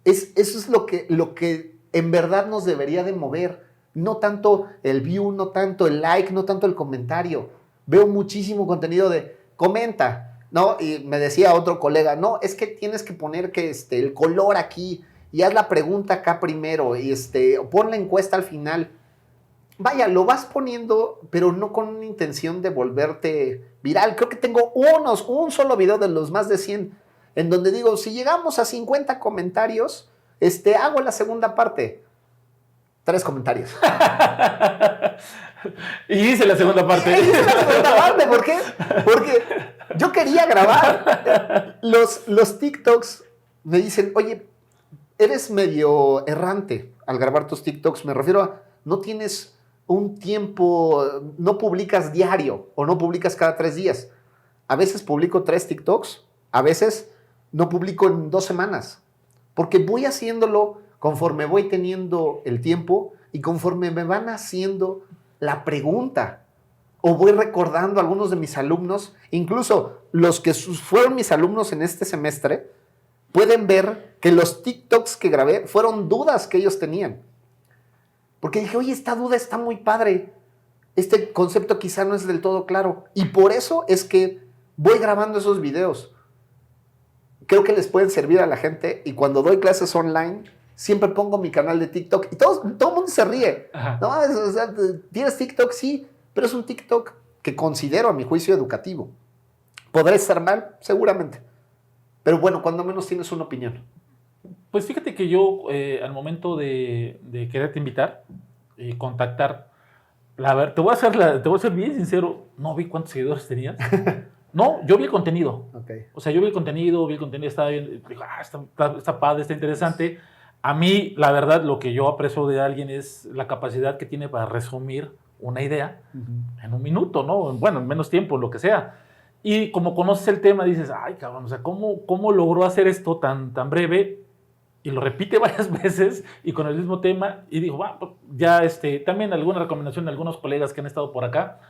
Eso es lo que en verdad nos debería de mover. No tanto el view, no tanto el like, no tanto el comentario. Veo muchísimo contenido de comenta, ¿no? Y me decía otro colega, no, es que tienes que poner que el color aquí y haz la pregunta acá primero y pon la encuesta al final. Vaya, lo vas poniendo, pero no con una intención de volverte viral. Creo que tengo un solo video de los más de 100, en donde digo, si llegamos a 50 comentarios, hago la segunda parte. 3 comentarios. Y hice la segunda parte. Hice la segunda parte, ¿por qué? Porque yo quería grabar. Los TikToks me dicen, oye, eres medio errante al grabar tus TikToks. Me refiero a, no tienes un tiempo, no publicas diario o no publicas cada 3 días. A veces publico 3 TikToks, a veces no publico en 2 semanas, porque voy haciéndolo conforme voy teniendo el tiempo y conforme me van haciendo la pregunta o voy recordando a algunos de mis alumnos, incluso los que fueron mis alumnos en este semestre, pueden ver que los TikToks que grabé fueron dudas que ellos tenían. Porque dije, oye, esta duda está muy padre. Este concepto quizá no es del todo claro. Y por eso es que voy grabando esos videos. Creo que les pueden servir a la gente. Y cuando doy clases online, siempre pongo mi canal de TikTok. Y todo el mundo se ríe. No, o sea, ¿tienes TikTok? Sí. Pero es un TikTok que considero, a mi juicio, educativo. ¿Podré estar mal? Seguramente. Pero bueno, cuando menos tienes una opinión. Pues fíjate que yo, al momento de quererte invitar y contactar, te voy a ser bien sincero, no vi cuántos seguidores tenías. No, yo vi el contenido. Okay. O sea, yo vi el contenido, estaba bien, digo, está padre, está interesante. A mí, la verdad, lo que yo aprecio de alguien es la capacidad que tiene para resumir una idea en un minuto, ¿no? Bueno, en menos tiempo, lo que sea. Y como conoces el tema, dices, ay, cabrón, o sea, ¿cómo logró hacer esto tan breve? Y lo repite varias veces y con el mismo tema. Y digo, ya también alguna recomendación de algunos colegas que han estado por acá.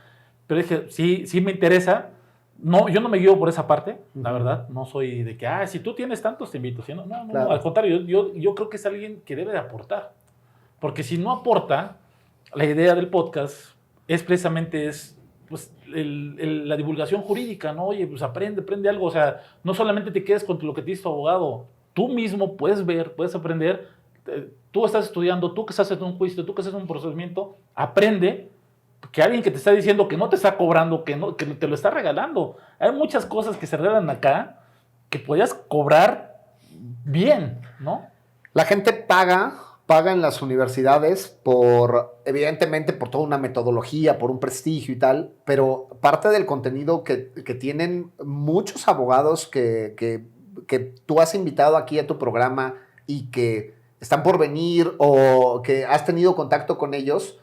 Pero dije, sí me interesa. No, yo no me guío por esa parte, la verdad. No soy de que, si tú tienes tantos, te invito. ¿Sí? No, Claro. al contrario, yo creo que es alguien que debe de aportar. Porque si no aporta, la idea del podcast es precisamente pues, la divulgación jurídica, ¿no? Oye, pues aprende algo. O sea, no solamente te quedes con lo que te dice tu abogado. Tú mismo puedes ver, puedes aprender. Tú estás estudiando, tú que estás en un juicio, tú que estás en un procedimiento, aprende que alguien que te está diciendo que no te está cobrando, que te lo está regalando. Hay muchas cosas que se regalan acá que podías cobrar bien, ¿no? La gente paga en las universidades evidentemente por toda una metodología, por un prestigio y tal, pero parte del contenido que tienen muchos abogados que tú has invitado aquí a tu programa y que están por venir o que has tenido contacto con ellos,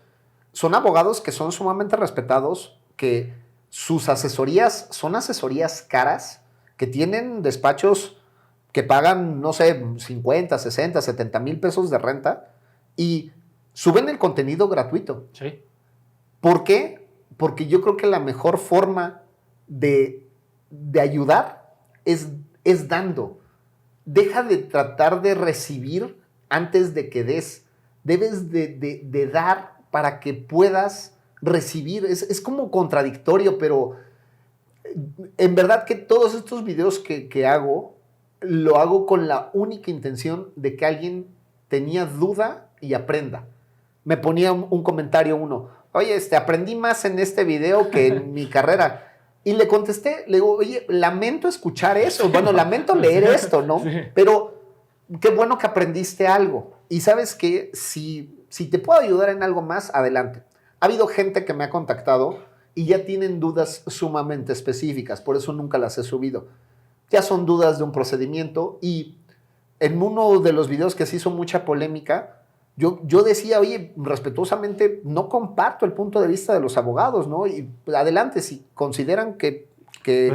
son abogados que son sumamente respetados, que sus asesorías son asesorías caras, que tienen despachos que pagan, no sé, 50, 60, 70 mil pesos de renta y suben el contenido gratuito. Sí. ¿Por qué? Porque yo creo que la mejor forma de ayudar es dando. Deja de tratar de recibir antes de que des. Debes de dar para que puedas recibir. Es como contradictorio, pero en verdad que todos estos videos que hago, lo hago con la única intención de que alguien tenía duda y aprenda. Me ponía un comentario uno, oye, aprendí más en este video que en mi carrera. Y le contesté, le digo, oye, lamento escuchar eso, bueno, lamento leer esto, ¿no? Sí. Pero qué bueno que aprendiste algo. Y sabes que si te puedo ayudar en algo más, adelante. Ha habido gente que me ha contactado y ya tienen dudas sumamente específicas, por eso nunca las he subido. Ya son dudas de un procedimiento y en uno de los videos que se hizo mucha polémica, yo decía, oye, respetuosamente, no comparto el punto de vista de los abogados, ¿no? Y adelante, si consideran que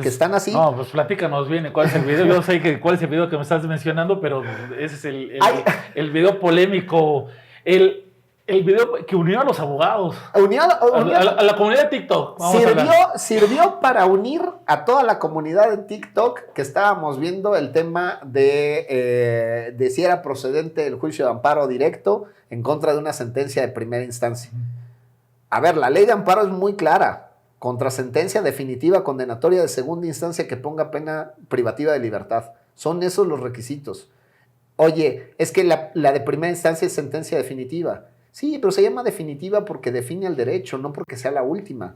están así. No, pues platícanos bien cuál es el video. Yo sé cuál es el video que me estás mencionando, pero ese es el video polémico. El video que unió a los abogados. Unió A la comunidad de TikTok. Sirvió para unir a toda la comunidad de TikTok que estábamos viendo el tema de si era procedente el juicio de amparo directo en contra de una sentencia de primera instancia. A ver, la ley de amparo es muy clara. Contra sentencia definitiva condenatoria de segunda instancia que ponga pena privativa de libertad. Son esos los requisitos. Oye, es que la de primera instancia es sentencia definitiva. Sí, pero se llama definitiva porque define el derecho, no porque sea la última.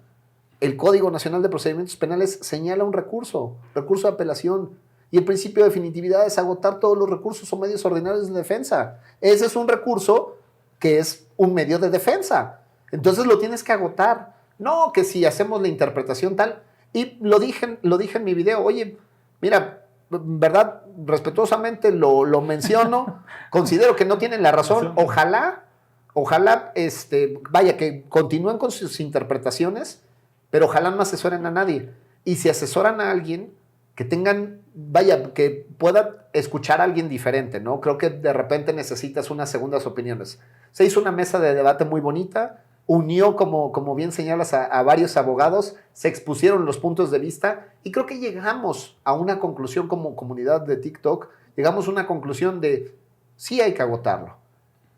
El Código Nacional de Procedimientos Penales señala un recurso de apelación. Y el principio de definitividad es agotar todos los recursos o medios ordinarios de defensa. Ese es un recurso que es un medio de defensa. Entonces lo tienes que agotar. No, que si hacemos la interpretación tal. Y lo dije en mi video. Oye, mira, verdad, respetuosamente lo menciono. Considero que no tienen la razón. Ojalá, vaya, que continúen con sus interpretaciones, pero ojalá no asesoren a nadie. Y si asesoran a alguien, que tengan, vaya, que pueda escuchar a alguien diferente, ¿no? Creo que de repente necesitas unas segundas opiniones. Se hizo una mesa de debate muy bonita, unió, como bien señalas, a varios abogados, se expusieron los puntos de vista y creo que llegamos a una conclusión como comunidad de TikTok, llegamos a una conclusión de sí hay que agotarlo.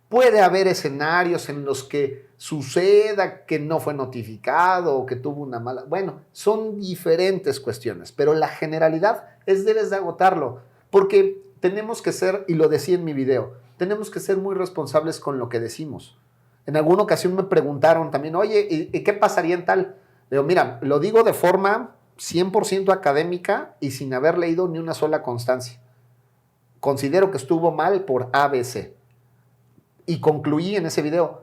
Puede haber escenarios en los que suceda que no fue notificado o que tuvo una mala... Bueno, son diferentes cuestiones, pero la generalidad es debes de agotarlo, porque tenemos que ser, y lo decía en mi video, tenemos que ser muy responsables con lo que decimos. En alguna ocasión me preguntaron también, oye, ¿y qué pasaría en tal? Le digo, mira, lo digo de forma 100% académica y sin haber leído ni una sola constancia. Considero que estuvo mal por ABC. Y concluí en ese video.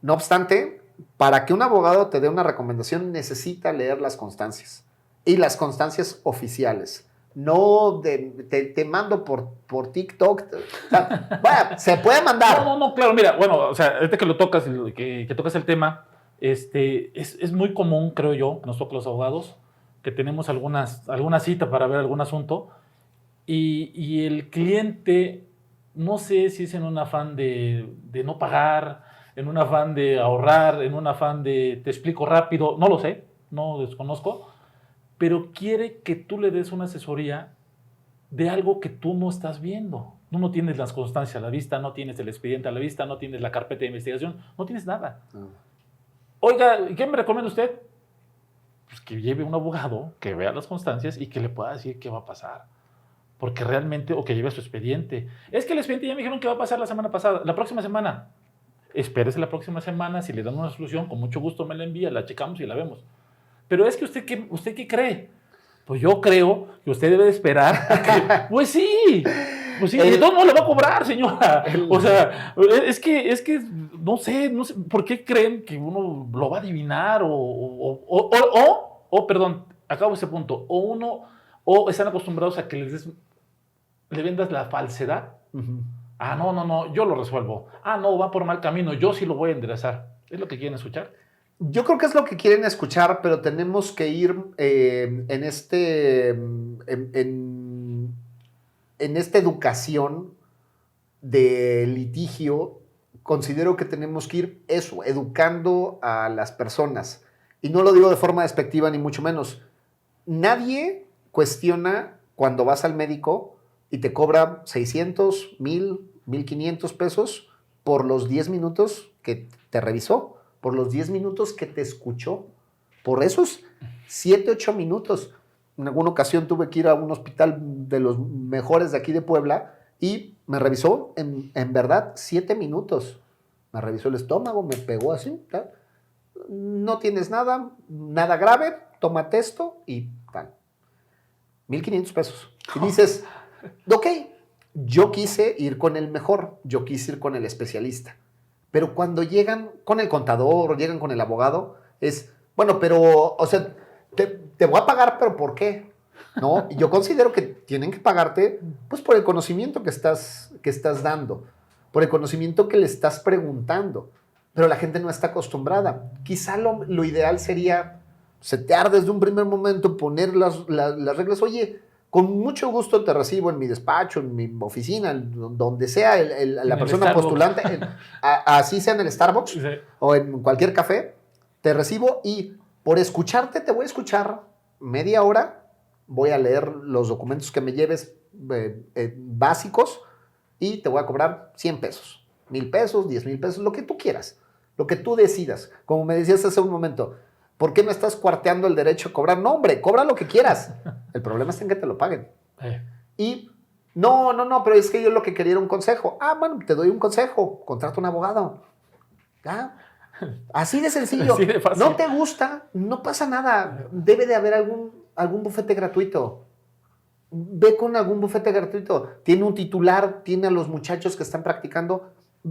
No obstante, para que un abogado te dé una recomendación necesita leer las constancias. Y las constancias oficiales. No te mando por TikTok. O sea, vaya, se puede mandar. No, claro, mira, bueno, o sea, ahorita que lo tocas, que tocas el tema, es muy común, creo yo, nos toca a los abogados, que tenemos alguna cita para ver algún asunto y el cliente, no sé si es en un afán de no pagar, en un afán de ahorrar, en un afán de te explico rápido, no lo sé, no desconozco, pero quiere que tú le des una asesoría de algo que tú no estás viendo. Tú no tienes las constancias a la vista, no tienes el expediente a la vista, no tienes la carpeta de investigación, no tienes nada. No. Oiga, ¿qué me recomienda usted? Pues que lleve un abogado, que vea las constancias y que le pueda decir qué va a pasar. Porque realmente, o que lleve su expediente. Es que el expediente ya me dijeron que va a pasar la próxima semana. Espérese la próxima semana, si le dan una solución, con mucho gusto me la envía, la checamos y la vemos. Pero es que ¿usted qué cree? Pues yo creo que usted debe esperar. Pues sí, de todo no le va a cobrar, señora. O sea, es que no sé, ¿por qué creen que uno lo va a adivinar? Perdón, acabo ese punto. O están acostumbrados a que le vendas la falsedad. Uh-huh. Ah, no, yo lo resuelvo. Ah, no, va por mal camino, yo sí lo voy a enderezar. ¿Es lo que quieren escuchar? Yo creo que es lo que quieren escuchar, pero tenemos que ir en esta educación de litigio. Considero que tenemos que ir educando a las personas. Y no lo digo de forma despectiva ni mucho menos. Nadie cuestiona cuando vas al médico y te cobra 600, 1,000, 1,500 pesos por los 10 minutos que te revisó. Por los 10 minutos que te escuchó, por esos 7, 8 minutos. En alguna ocasión tuve que ir a un hospital de los mejores de aquí de Puebla y me revisó en verdad 7 minutos. Me revisó el estómago, me pegó así, tal. No tienes nada grave, tómate esto y tal. 1,500 pesos. Y dices, ok, yo quise ir con el mejor, yo quise ir con el especialista. Pero cuando llegan con el contador o llegan con el abogado, es, bueno, pero, o sea, te voy a pagar, pero ¿por qué? ¿No? Y yo considero que tienen que pagarte, pues, por el conocimiento que estás dando, por el conocimiento que le estás preguntando. Pero la gente no está acostumbrada. Quizá lo ideal sería setear desde un primer momento, poner las reglas. Oye, con mucho gusto te recibo en mi despacho, en mi oficina, donde sea la persona Starbucks. postulante, así sea en el Starbucks Sí. o en cualquier café, te recibo y por escucharte te voy a escuchar media hora, voy a leer los documentos que me lleves básicos y te voy a cobrar 100 pesos, 1,000 pesos, 10,000 pesos, lo que tú quieras, lo que tú decidas. Como me decías hace un momento, ¿por qué me estás cuarteando el derecho a cobrar? No, hombre, cobra lo que quieras. El problema está en que te lo paguen. Y no, pero es que yo lo que quería era un consejo. Ah, bueno, te doy un consejo, contrata un abogado. ¿Ya? Así de sencillo. Así de fácil. No te gusta, no pasa nada. Debe de haber algún bufete gratuito. Ve con algún bufete gratuito. Tiene un titular, tiene a los muchachos que están practicando.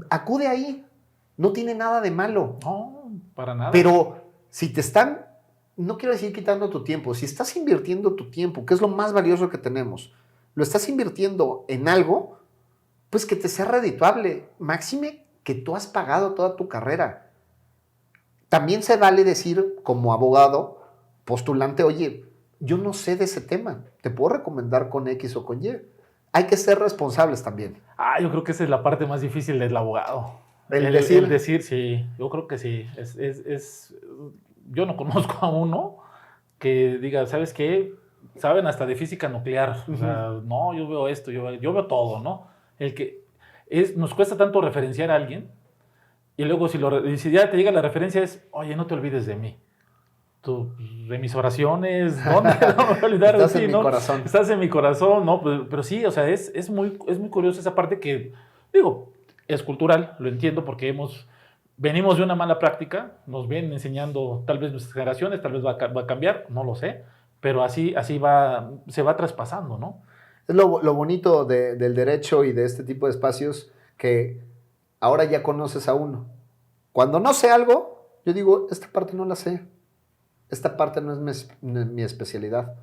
Acude ahí. No tiene nada de malo. No, para nada. Pero si te están, no quiero decir quitando tu tiempo, si estás invirtiendo tu tiempo, que es lo más valioso que tenemos, lo estás invirtiendo en algo, pues que te sea redituable. Máxime que tú has pagado toda tu carrera. También se vale decir como abogado, postulante, oye, yo no sé de ese tema, te puedo recomendar con X o con Y. Hay que ser responsables también. Yo creo que esa es la parte más difícil del abogado. El decir. El decir, sí, yo creo que sí. Yo no conozco a uno que diga, ¿sabes qué? Saben hasta de física nuclear. O sea, no, yo veo esto, yo veo todo, ¿no? Nos cuesta tanto referenciar a alguien y luego si ya te llega la referencia es, oye, no te olvides de mí. De mis oraciones, ¿dónde no me voy a olvidar de ti? Estás en mi corazón. Estás en mi corazón, ¿no? Pero sí, o sea, es muy curioso esa parte que, digo, es cultural, lo entiendo porque venimos de una mala práctica, nos vienen enseñando, tal vez nuestras generaciones, tal vez va a cambiar, no lo sé, pero así se va traspasando, ¿no? Es lo bonito del derecho y de este tipo de espacios que ahora ya conoces a uno. Cuando no sé algo, yo digo, esta parte no la sé. Esta parte no es mi especialidad.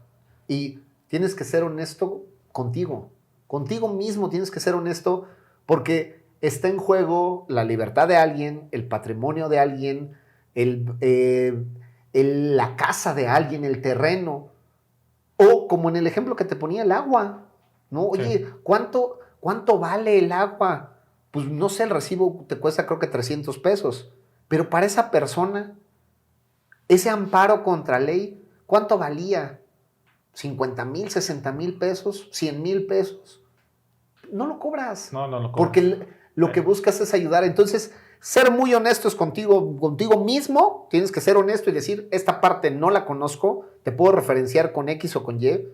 Y tienes que ser honesto contigo. Contigo mismo tienes que ser honesto porque está en juego la libertad de alguien, el patrimonio de alguien, la casa de alguien, el terreno. O como en el ejemplo que te ponía, el agua. ¿No? Oye, sí. ¿Cuánto vale el agua? Pues no sé, el recibo te cuesta creo que 300 pesos. Pero para esa persona, ese amparo contra ley, ¿cuánto valía? 50,000, 60,000 pesos, 100,000 pesos. No lo cobras. No lo cobras. Porque lo que buscas es ayudar. Entonces, ser muy honestos contigo mismo, tienes que ser honesto y decir, esta parte no la conozco, te puedo referenciar con X o con Y.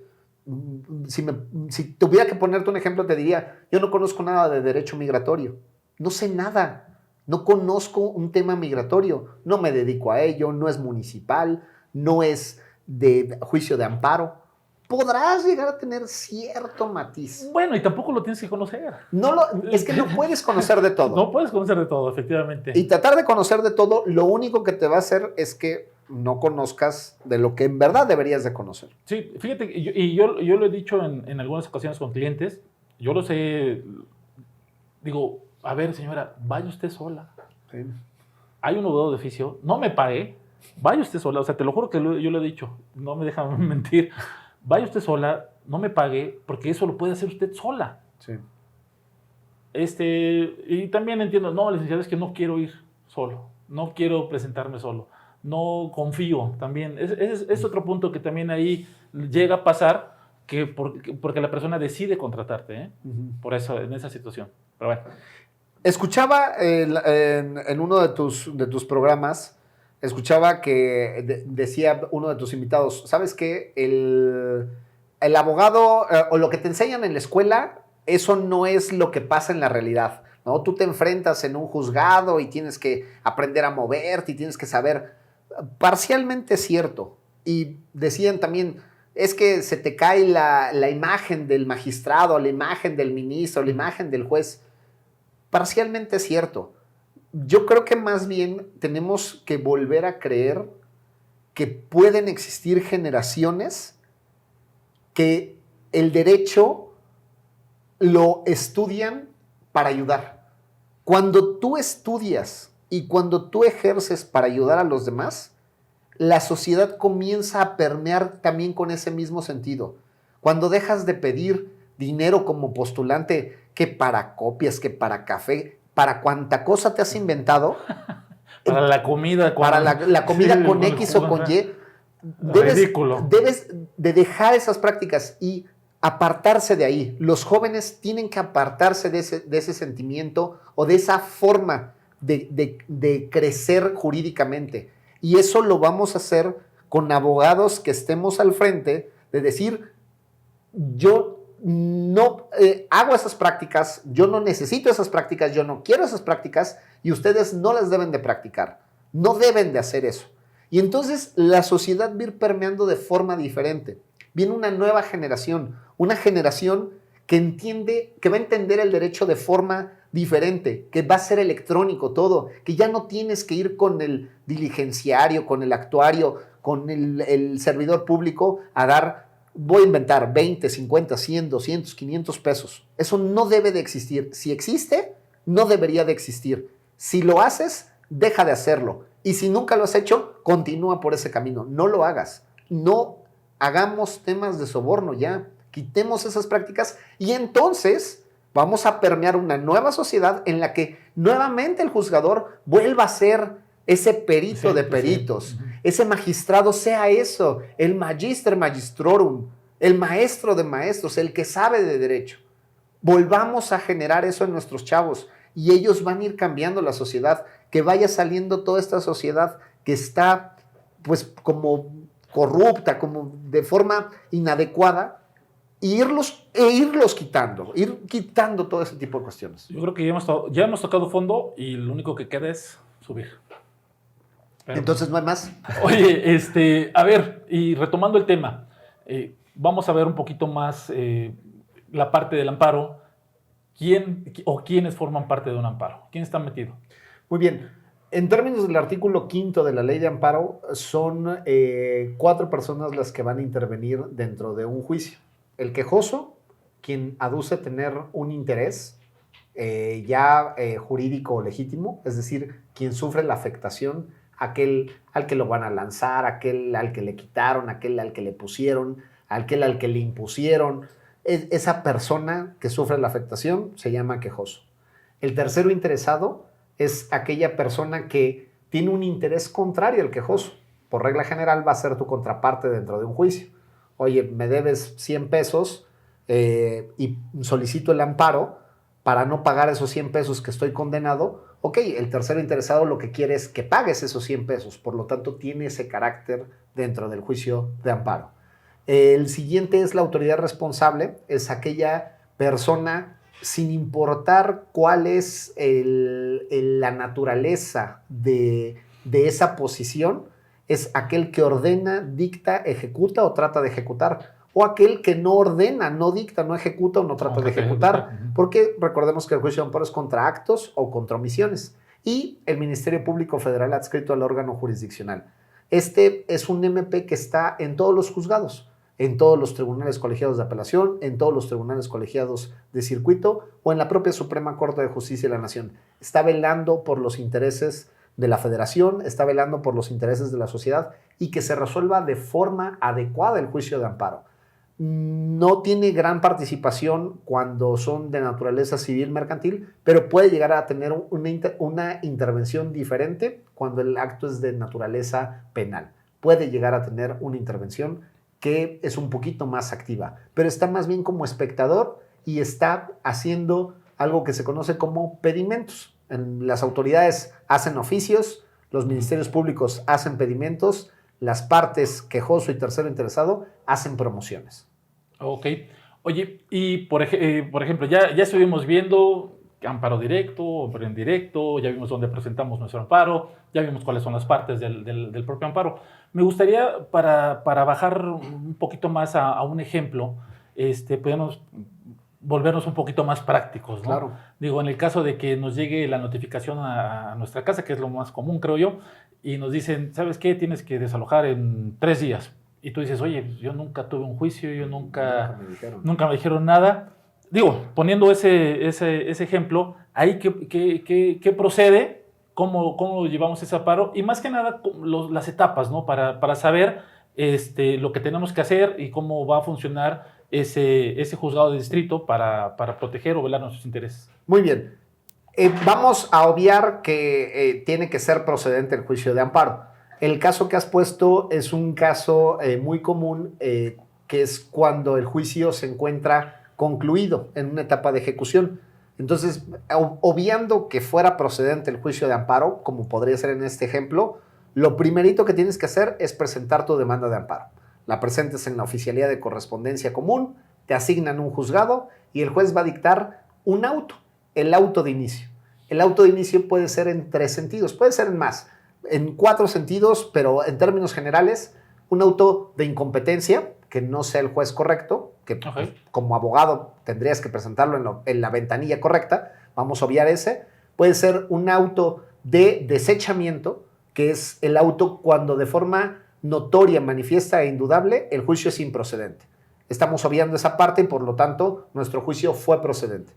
Si tuviera que ponerte un ejemplo, te diría, yo no conozco nada de derecho migratorio. No sé nada. No conozco un tema migratorio. No me dedico a ello, no es municipal, no es de juicio de amparo. Podrás llegar a tener cierto matiz. Bueno, y tampoco lo tienes que conocer. Es que no puedes conocer de todo. No puedes conocer de todo, efectivamente. Y tratar de conocer de todo, lo único que te va a hacer es que no conozcas de lo que en verdad deberías de conocer. Sí, fíjate, yo lo he dicho en algunas ocasiones con clientes, yo lo sé, digo, a ver señora, vaya usted sola. Sí. Hay un abogado de oficio, no me pague, vaya usted sola, o sea, te lo juro que yo lo he dicho, no me dejan mentir. Vaya usted sola, no me pague, porque eso lo puede hacer usted sola. Sí. Y también entiendo, no, licenciado, es que no quiero ir solo, no quiero presentarme solo, no confío también. Es otro punto que también ahí llega a pasar, porque la persona decide contratarte, por eso, en esa situación. Pero bueno. Escuchaba en uno de tus programas, escuchaba que decía uno de tus invitados, ¿sabes qué? El abogado o lo que te enseñan en la escuela, eso no es lo que pasa en la realidad, ¿no? Tú te enfrentas en un juzgado y tienes que aprender a moverte y tienes que saber. Parcialmente cierto. Y decían también, es que se te cae la imagen del magistrado, la imagen del ministro, la imagen del juez. Parcialmente cierto. Yo creo que más bien tenemos que volver a creer que pueden existir generaciones que el derecho lo estudian para ayudar. Cuando tú estudias y cuando tú ejerces para ayudar a los demás, la sociedad comienza a permear también con ese mismo sentido. cuando dejas de pedir dinero como postulante que para copias, que para café, para cuánta cosa te has inventado. Para la comida. Para la comida sí, con X o con Y. Debes de dejar esas prácticas y apartarse de ahí. Los jóvenes tienen que apartarse de ese sentimiento o de esa forma de crecer jurídicamente. Y eso lo vamos a hacer con abogados que estemos al frente de decir, yo no hago esas prácticas, yo no necesito esas prácticas, yo no quiero esas prácticas y ustedes no las deben de practicar. No deben de hacer eso. Y entonces la sociedad va a ir permeando de forma diferente. Viene una nueva generación, una generación que entiende, que va a entender el derecho de forma diferente, que va a ser electrónico todo, que ya no tienes que ir con el diligenciario, con el actuario, con el servidor público a dar, voy a inventar 20, 50, 100, 200, 500 pesos. Eso no debe de existir. Si existe, no debería de existir. Si lo haces, deja de hacerlo. Y si nunca lo has hecho, continúa por ese camino. No lo hagas. No hagamos temas de soborno ya. Quitemos esas prácticas y entonces vamos a permear una nueva sociedad en la que nuevamente el juzgador vuelva a ser ese perito de peritos. Ese magistrado sea eso, el magister magistrorum, el maestro de maestros, el que sabe de derecho. Volvamos a generar eso en nuestros chavos y ellos van a ir cambiando la sociedad, que vaya saliendo toda esta sociedad que está pues como corrupta, como de forma inadecuada, e irlos quitando, ir quitando todo ese tipo de cuestiones. Yo creo que ya hemos tocado fondo y lo único que queda es subir. Pero, entonces no hay más. Oye, a ver, y retomando el tema, vamos a ver un poquito más la parte del amparo. ¿Quiénes forman parte de un amparo? ¿Quién está metido? Muy bien. En términos del artículo 5 de la ley de amparo, son 4 personas las que van a intervenir dentro de un juicio. El quejoso, quien aduce tener un interés jurídico o legítimo, es decir, quien sufre la afectación, aquel al que lo van a lanzar, aquel al que le quitaron, aquel al que le pusieron, aquel al que le impusieron. Esa persona que sufre la afectación se llama quejoso. El tercero interesado es aquella persona que tiene un interés contrario al quejoso. Por regla general va a ser tu contraparte dentro de un juicio. Oye, me debes 100 pesos y solicito el amparo para no pagar esos 100 pesos que estoy condenado. Ok, el tercero interesado lo que quiere es que pagues esos 100 pesos. Por lo tanto, tiene ese carácter dentro del juicio de amparo. El siguiente es la autoridad responsable. Es aquella persona, sin importar cuál es la naturaleza de esa posición, es aquel que ordena, dicta, ejecuta o trata de ejecutar, o aquel que no ordena, no dicta, no ejecuta o no trata de ejecutar, porque recordemos que el juicio de amparo es contra actos o contra omisiones, y el Ministerio Público Federal adscrito al órgano jurisdiccional. Este es un MP que está en todos los juzgados, en todos los tribunales colegiados de apelación, en todos los tribunales colegiados de circuito o en la propia Suprema Corte de Justicia de la Nación. Está velando por los intereses de la federación, está velando por los intereses de la sociedad y que se resuelva de forma adecuada el juicio de amparo. No tiene gran participación cuando son de naturaleza civil mercantil, pero puede llegar a tener una intervención diferente cuando el acto es de naturaleza penal. Puede llegar a tener una intervención que es un poquito más activa, pero está más bien como espectador y está haciendo algo que se conoce como pedimentos. Las autoridades hacen oficios, los ministerios públicos hacen pedimentos, las partes quejoso y tercero interesado hacen promociones. Ok. Oye, y por ejemplo, ya estuvimos viendo amparo directo, amparo indirecto, ya vimos dónde presentamos nuestro amparo, ya vimos cuáles son las partes del propio amparo. Me gustaría, para bajar un poquito más a un ejemplo, podemos volvernos un poquito más prácticos, ¿no? Claro. Digo, en el caso de que nos llegue la notificación a nuestra casa, que es lo más común, creo yo, y nos dicen, ¿sabes qué? Tienes que desalojar en 3 días. Y tú dices, oye, yo nunca tuve un juicio, yo nunca me dijeron nada. Digo, poniendo ese ejemplo, ahí ¿qué procede? ¿Cómo llevamos ese amparo? Y más que nada, las etapas, ¿no? Para saber lo que tenemos que hacer y cómo va a funcionar ese juzgado de distrito para proteger o velar nuestros intereses. Muy bien. Vamos a obviar que tiene que ser procedente el juicio de amparo. El caso que has puesto es un caso muy común, que es cuando el juicio se encuentra concluido en una etapa de ejecución. Entonces, obviando que fuera procedente el juicio de amparo, como podría ser en este ejemplo, lo primerito que tienes que hacer es presentar tu demanda de amparo. La presentes en la oficialía de correspondencia común, te asignan un juzgado y el juez va a dictar un auto, el auto de inicio. El auto de inicio puede ser en 3 sentidos, puede ser en más, en 4 sentidos, pero en términos generales, un auto de incompetencia, que no sea el juez correcto, que como abogado tendrías que presentarlo en la ventanilla correcta, vamos a obviar ese. Puede ser un auto de desechamiento, que es el auto cuando de forma notoria, manifiesta e indudable, el juicio es improcedente. Estamos obviando esa parte y por lo tanto nuestro juicio fue procedente.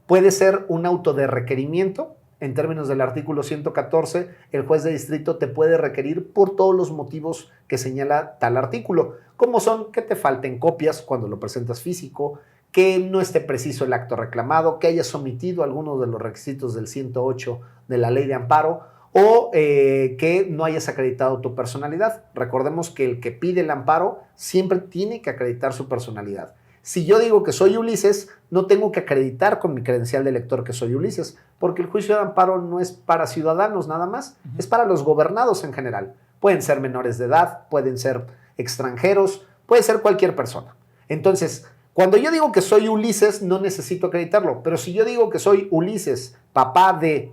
Puede ser un auto de requerimiento. En términos del artículo 114, el juez de distrito te puede requerir por todos los motivos que señala tal artículo, como son que te falten copias cuando lo presentas físico, que no esté preciso el acto reclamado, que hayas omitido algunos de los requisitos del 108 de la ley de amparo, o que no hayas acreditado tu personalidad. Recordemos que el que pide el amparo siempre tiene que acreditar su personalidad. Si yo digo que soy Ulises, no tengo que acreditar con mi credencial de lector que soy Ulises, porque el juicio de amparo no es para ciudadanos nada más, es para los gobernados en general. Pueden ser menores de edad, pueden ser extranjeros, puede ser cualquier persona. Entonces, cuando yo digo que soy Ulises, no necesito acreditarlo, pero si yo digo que soy Ulises, papá de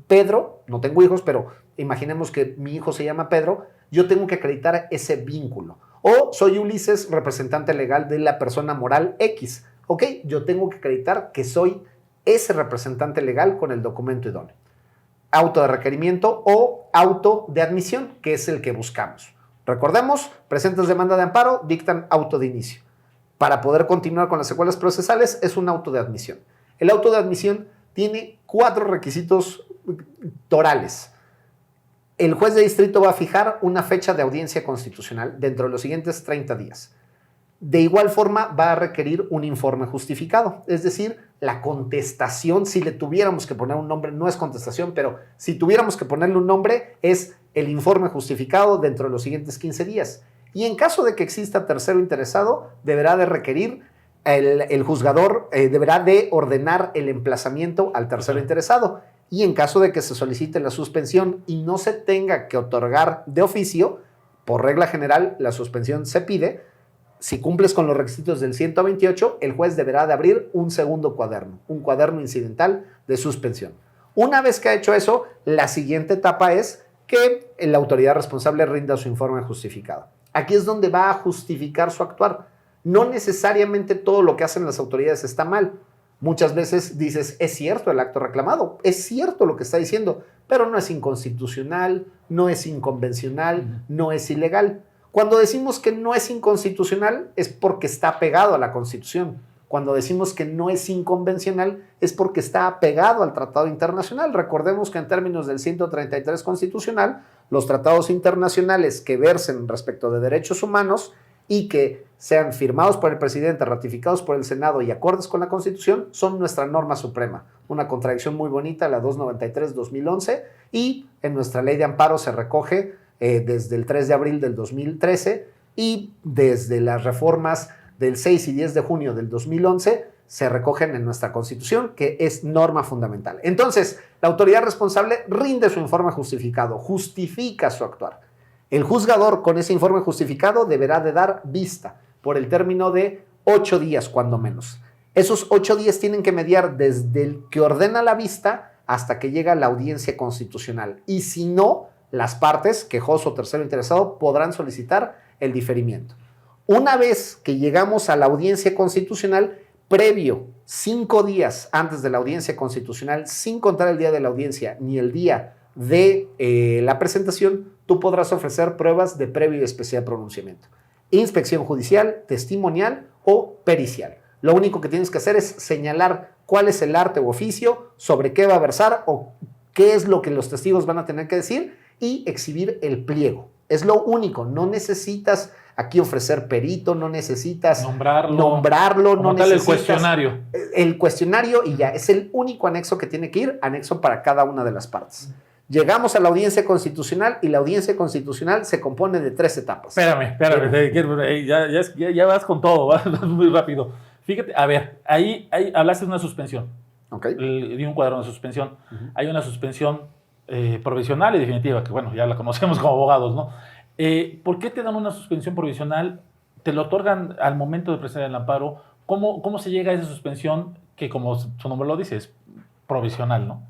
Pedro, no tengo hijos, pero imaginemos que mi hijo se llama Pedro, yo tengo que acreditar ese vínculo. O soy Ulises, representante legal de la persona moral X. Ok, yo tengo que acreditar que soy ese representante legal con el documento idóneo. Auto de requerimiento o auto de admisión, que es el que buscamos. Recordemos, presentas demanda de amparo, dictan auto de inicio. Para poder continuar con las secuelas procesales es un auto de admisión. El auto de admisión tiene 4 requisitos torales. El juez de distrito va a fijar una fecha de audiencia constitucional dentro de los siguientes 30 días. De igual forma, va a requerir un informe justificado, es decir, la contestación, si le tuviéramos que poner un nombre, no es contestación, pero si tuviéramos que ponerle un nombre, es el informe justificado dentro de los siguientes 15 días. Y en caso de que exista tercero interesado, deberá de requerir, el juzgador deberá de ordenar el emplazamiento al tercero interesado. Y en caso de que se solicite la suspensión y no se tenga que otorgar de oficio, por regla general, la suspensión se pide. Si cumples con los requisitos del 128, el juez deberá de abrir un segundo cuaderno, un cuaderno incidental de suspensión. Una vez que ha hecho eso, la siguiente etapa es que la autoridad responsable rinda su informe justificado. Aquí es donde va a justificar su actuar. No necesariamente todo lo que hacen las autoridades está mal. Muchas veces dices, es cierto el acto reclamado, es cierto lo que está diciendo, pero no es inconstitucional, no es inconvencional, no es ilegal. Cuando decimos que no es inconstitucional es porque está pegado a la Constitución. Cuando decimos que no es inconvencional es porque está apegado al tratado internacional. Recordemos que en términos del 133 constitucional, los tratados internacionales que versen respecto de derechos humanos y que sean firmados por el presidente, ratificados por el Senado y acordes con la Constitución, son nuestra norma suprema. Una contradicción muy bonita, la 293-2011, y en nuestra ley de amparo se recoge desde el 3 de abril del 2013 y desde las reformas del 6 y 10 de junio del 2011 se recogen en nuestra Constitución, que es norma fundamental. Entonces, la autoridad responsable rinde su informe justificado, justifica su actuar. El juzgador con ese informe justificado deberá de dar vista por el término de 8 días, cuando menos. Esos 8 días tienen que mediar desde el que ordena la vista hasta que llega la audiencia constitucional. Y si no, las partes, quejoso o tercero interesado, podrán solicitar el diferimiento. Una vez que llegamos a la audiencia constitucional, previo 5 días antes de la audiencia constitucional, sin contar el día de la audiencia ni el día de la presentación, tú podrás ofrecer pruebas de previo y especial pronunciamiento. Inspección judicial, testimonial o pericial. Lo único que tienes que hacer es señalar cuál es el arte u oficio, sobre qué va a versar o qué es lo que los testigos van a tener que decir y exhibir el pliego. Es lo único, no necesitas aquí ofrecer perito, no necesitas nombrarlo, no tal necesitas el cuestionario. el cuestionario y ya, es el único anexo que tiene que ir, anexo para cada una de las partes. Llegamos a la audiencia constitucional y la audiencia constitucional se compone de 3 etapas. Espérame, ya vas con todo, vas muy rápido. Fíjate, a ver, ahí hablaste de una suspensión, Okay. de un cuaderno de suspensión. Hay una suspensión provisional y definitiva, que bueno, ya la conocemos como abogados, ¿no? ¿Por qué te dan una suspensión provisional? ¿Te lo otorgan al momento de presentar el amparo? ¿Cómo se llega a esa suspensión que, como su nombre lo dice, es provisional, ¿no?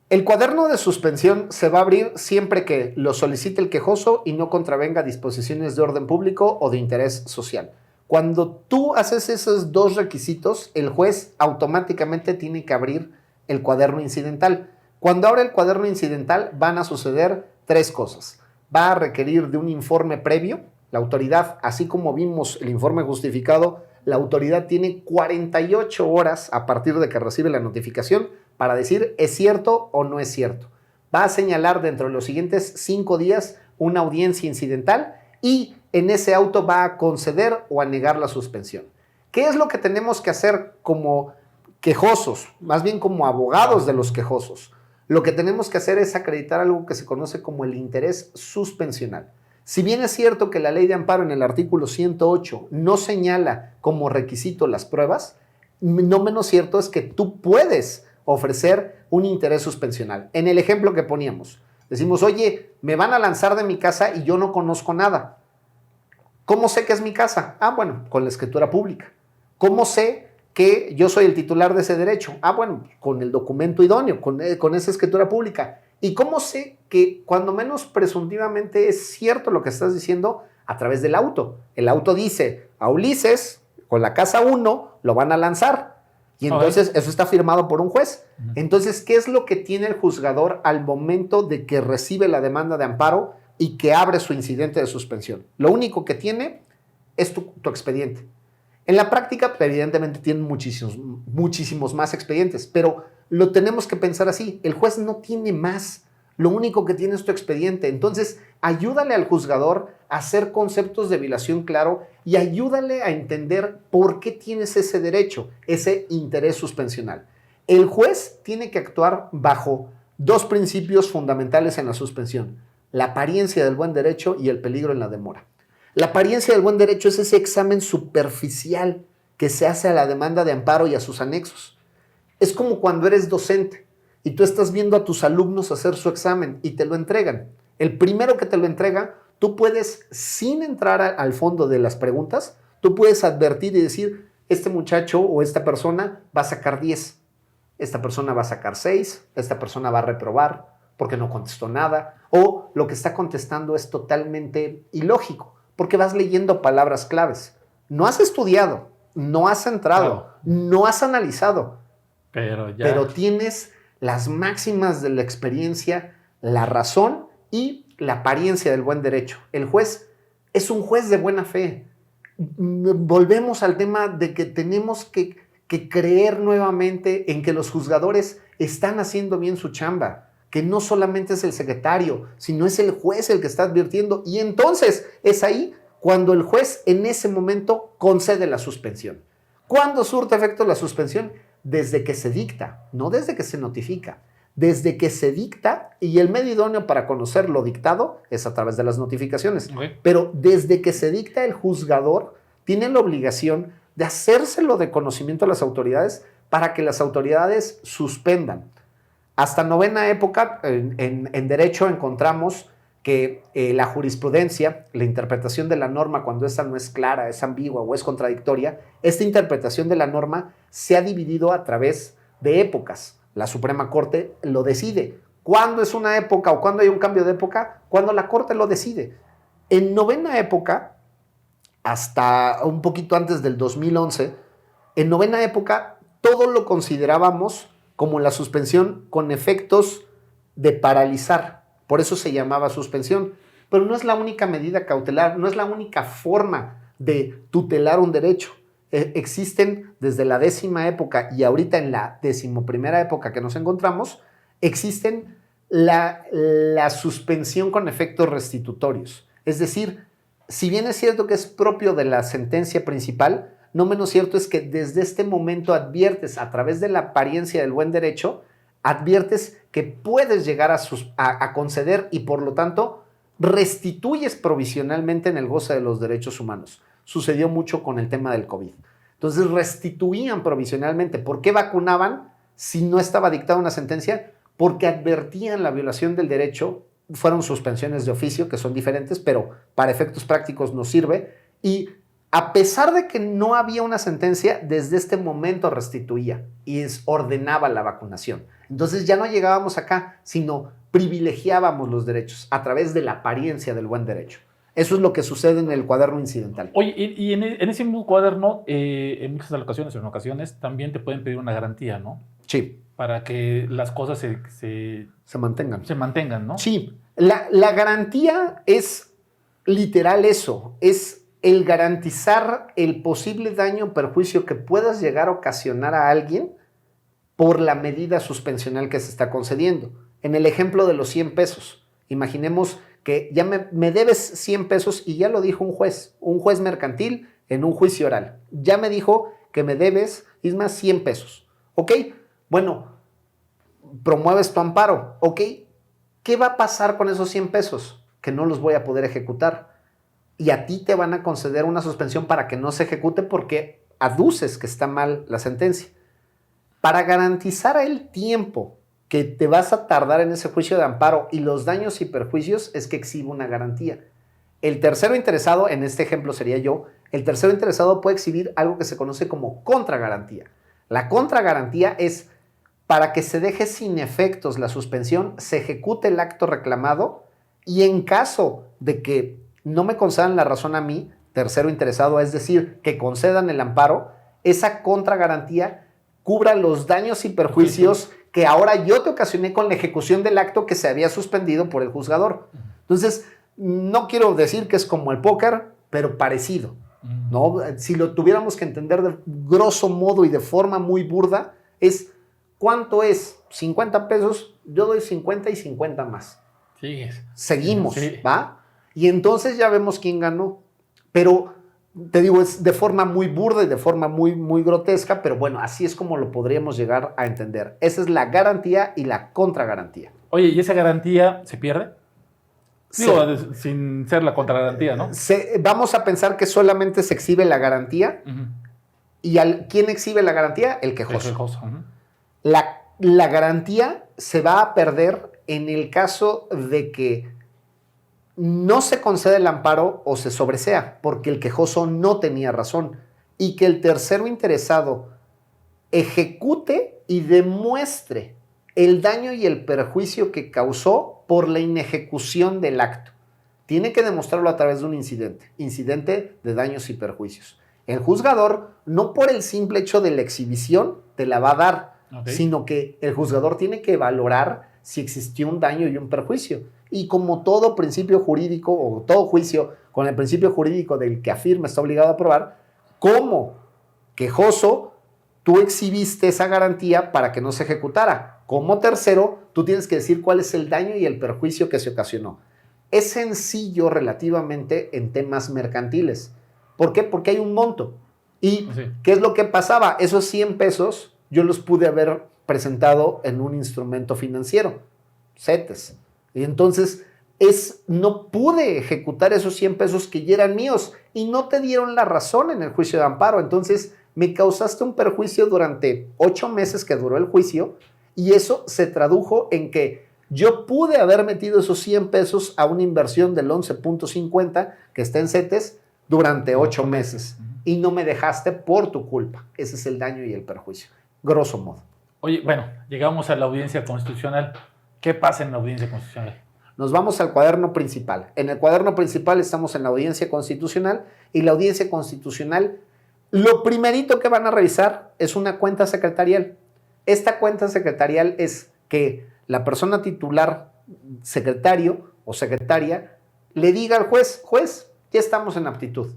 El cuaderno de suspensión se va a abrir siempre que lo solicite el quejoso y no contravenga disposiciones de orden público o de interés social. Cuando tú haces esos 2 requisitos, el juez automáticamente tiene que abrir el cuaderno incidental. Cuando abre el cuaderno incidental van a suceder 3 cosas. Va a requerir de un informe previo. La autoridad, así como vimos el informe justificado, la autoridad tiene 48 horas a partir de que recibe la notificación para decir es cierto o no es cierto. Va a señalar dentro de los siguientes 5 días una audiencia incidental y en ese auto va a conceder o a negar la suspensión. ¿Qué es lo que tenemos que hacer como quejosos? Más bien como abogados de los quejosos. Lo que tenemos que hacer es acreditar algo que se conoce como el interés suspensional. Si bien es cierto que la ley de amparo en el artículo 108 no señala como requisito las pruebas, no menos cierto es que tú puedes ofrecer un interés suspensional. En el ejemplo que poníamos, decimos, oye, me van a lanzar de mi casa y yo no conozco nada. ¿Cómo sé que es mi casa? Ah, bueno, con la escritura pública. ¿Cómo sé que yo soy el titular de ese derecho? Ah, bueno, con el documento idóneo, con esa escritura pública. ¿Y cómo sé que cuando menos presuntivamente es cierto lo que estás diciendo? A través del auto. El auto dice, a Ulises, con la casa 1, lo van a lanzar. Y entonces eso está firmado por un juez. Entonces, ¿qué es lo que tiene el juzgador al momento de que recibe la demanda de amparo y que abre su incidente de suspensión? Lo único que tiene es tu expediente. En la práctica, evidentemente, tienen muchísimos más expedientes, pero lo tenemos que pensar así. El juez no tiene más. Lo único que tiene es tu expediente. Entonces, ayúdale al juzgador a hacer conceptos de violación claro y ayúdale a entender por qué tienes ese derecho, ese interés suspensional. El juez tiene que actuar bajo 2 principios fundamentales en la suspensión: la apariencia del buen derecho y el peligro en la demora. La apariencia del buen derecho es ese examen superficial que se hace a la demanda de amparo y a sus anexos. Es como cuando eres docente y tú estás viendo a tus alumnos hacer su examen y te lo entregan. El primero que te lo entrega, tú puedes, sin entrar al fondo de las preguntas, tú puedes advertir y decir, este muchacho o esta persona va a sacar 10, esta persona va a sacar 6, esta persona va a reprobar porque no contestó nada, o lo que está contestando es totalmente ilógico, porque vas leyendo palabras claves. No has estudiado, no has entrado, no has analizado, pero tienes las máximas de la experiencia, la razón y la apariencia del buen derecho. El juez es un juez de buena fe. Volvemos al tema de que tenemos que creer nuevamente en que los juzgadores están haciendo bien su chamba, que no solamente es el secretario, sino es el juez el que está advirtiendo, y entonces es ahí cuando el juez en ese momento concede la suspensión. ¿Cuándo surte efecto la suspensión? Desde que se dicta, no desde que se notifica. Desde que se dicta, y el medio idóneo para conocer lo dictado es a través de las notificaciones. Pero desde que se dicta, el juzgador tiene la obligación de hacérselo de conocimiento a las autoridades para que las autoridades suspendan. Hasta novena época, en derecho encontramos que la jurisprudencia, la interpretación de la norma cuando esta no es clara, es ambigua o es contradictoria, esta interpretación de la norma se ha dividido a través de épocas. La Suprema Corte lo decide. ¿Cuándo es una época o cuándo hay un cambio de época? Cuando la Corte lo decide. En novena época, hasta un poquito antes del 2011, en novena época todo lo considerábamos como la suspensión con efectos de paralizar. Por eso se llamaba suspensión. Pero no es la única medida cautelar, no es la única forma de tutelar un derecho. Existen desde la 10ª época y ahorita en la 11ª época que nos encontramos, existen la suspensión con efectos restitutorios. Es decir, si bien es cierto que es propio de la sentencia principal, no menos cierto es que desde este momento adviertes, a través de la apariencia del buen derecho, adviertes que puedes llegar a conceder y por lo tanto restituyes provisionalmente en el goce de los derechos humanos. Sucedió mucho con el tema del COVID. Entonces restituían provisionalmente. ¿Por qué vacunaban si no estaba dictada una sentencia? Porque advertían la violación del derecho. Fueron suspensiones de oficio, que son diferentes, pero para efectos prácticos nos sirve. Y a pesar de que no había una sentencia, desde este momento restituía y ordenaba la vacunación. Entonces ya no llegábamos acá, sino privilegiábamos los derechos a través de la apariencia del buen derecho. Eso es lo que sucede en el cuaderno incidental. Oye, y en ese mismo cuaderno, en muchas ocasiones, también te pueden pedir una garantía, ¿no? Sí. Para que las cosas se mantengan, ¿no? Sí. La garantía es literal eso, es el garantizar el posible daño o perjuicio que puedas llegar a ocasionar a alguien por la medida suspensional que se está concediendo. En el ejemplo de los 100 pesos, imaginemos que ya me debes 100 pesos y ya lo dijo un juez mercantil en un juicio oral. Ya me dijo que me debes, Isma, 100 pesos. ¿Ok? Bueno, promueves tu amparo. ¿Ok? ¿Qué va a pasar con esos 100 pesos? Que no los voy a poder ejecutar. Y a ti te van a conceder una suspensión para que no se ejecute porque aduces que está mal la sentencia. Para garantizar el tiempo que te vas a tardar en ese juicio de amparo y los daños y perjuicios es que exhibe una garantía. El tercero interesado, en este ejemplo sería yo, el tercero interesado puede exhibir algo que se conoce como contragarantía. La contragarantía es para que se deje sin efectos la suspensión, se ejecute el acto reclamado y en caso de que no me concedan la razón a mí, tercero interesado, es decir, que concedan el amparo, esa contragarantía cubra los daños y perjuicios que ahora yo te ocasioné con la ejecución del acto que se había suspendido por el juzgador. Entonces, no quiero decir que es como el póker, pero parecido, ¿no? Si lo tuviéramos que entender de grosso modo y de forma muy burda, es ¿cuánto es? 50 pesos, yo doy 50 y 50 más. Sí. Seguimos, sí. ¿Va? Y entonces ya vemos quién ganó. Pero te digo, es de forma muy burda y de forma muy, muy grotesca, pero bueno, así es como lo podríamos llegar a entender. Esa es la garantía y la contragarantía. Oye, ¿y esa garantía se pierde? Digo, sin ser la contragarantía, ¿no? Vamos a pensar que solamente se exhibe la garantía. ¿Y quién exhibe la garantía? El quejoso. El quejoso. La garantía se va a perder en el caso de que no se concede el amparo o se sobresea, porque el quejoso no tenía razón, y que el tercero interesado ejecute y demuestre el daño y el perjuicio que causó por la inejecución del acto. Tiene que demostrarlo a través de un incidente de daños y perjuicios. El juzgador, no por el simple hecho de la exhibición, te la va a dar, sino que el juzgador tiene que valorar si existió un daño y un perjuicio. Y como todo principio jurídico o todo juicio con el principio jurídico del que afirma está obligado a probar, como quejoso, tú exhibiste esa garantía para que no se ejecutara. Como tercero, tú tienes que decir cuál es el daño y el perjuicio que se ocasionó. Es sencillo relativamente en temas mercantiles. ¿Por qué? Porque hay un monto. ¿Y qué es lo que pasaba? Esos 100 pesos yo los pude haber presentado en un instrumento financiero, CETES. Y entonces no pude ejecutar esos 100 pesos que ya eran míos y no te dieron la razón en el juicio de amparo. Entonces me causaste un perjuicio durante 8 meses que duró el juicio y eso se tradujo en que yo pude haber metido esos 100 pesos a una inversión del 11.50 que está en CETES durante 8 meses y no me dejaste por tu culpa. Ese es el daño y el perjuicio, grosso modo. Oye, bueno, llegamos a la audiencia constitucional. ¿Qué pasa en la audiencia constitucional? Nos vamos al cuaderno principal. En el cuaderno principal estamos en la audiencia constitucional y la audiencia constitucional, lo primerito que van a revisar es una cuenta secretarial. Esta cuenta secretarial es que la persona titular, secretario o secretaria, le diga al juez, ya estamos en aptitud.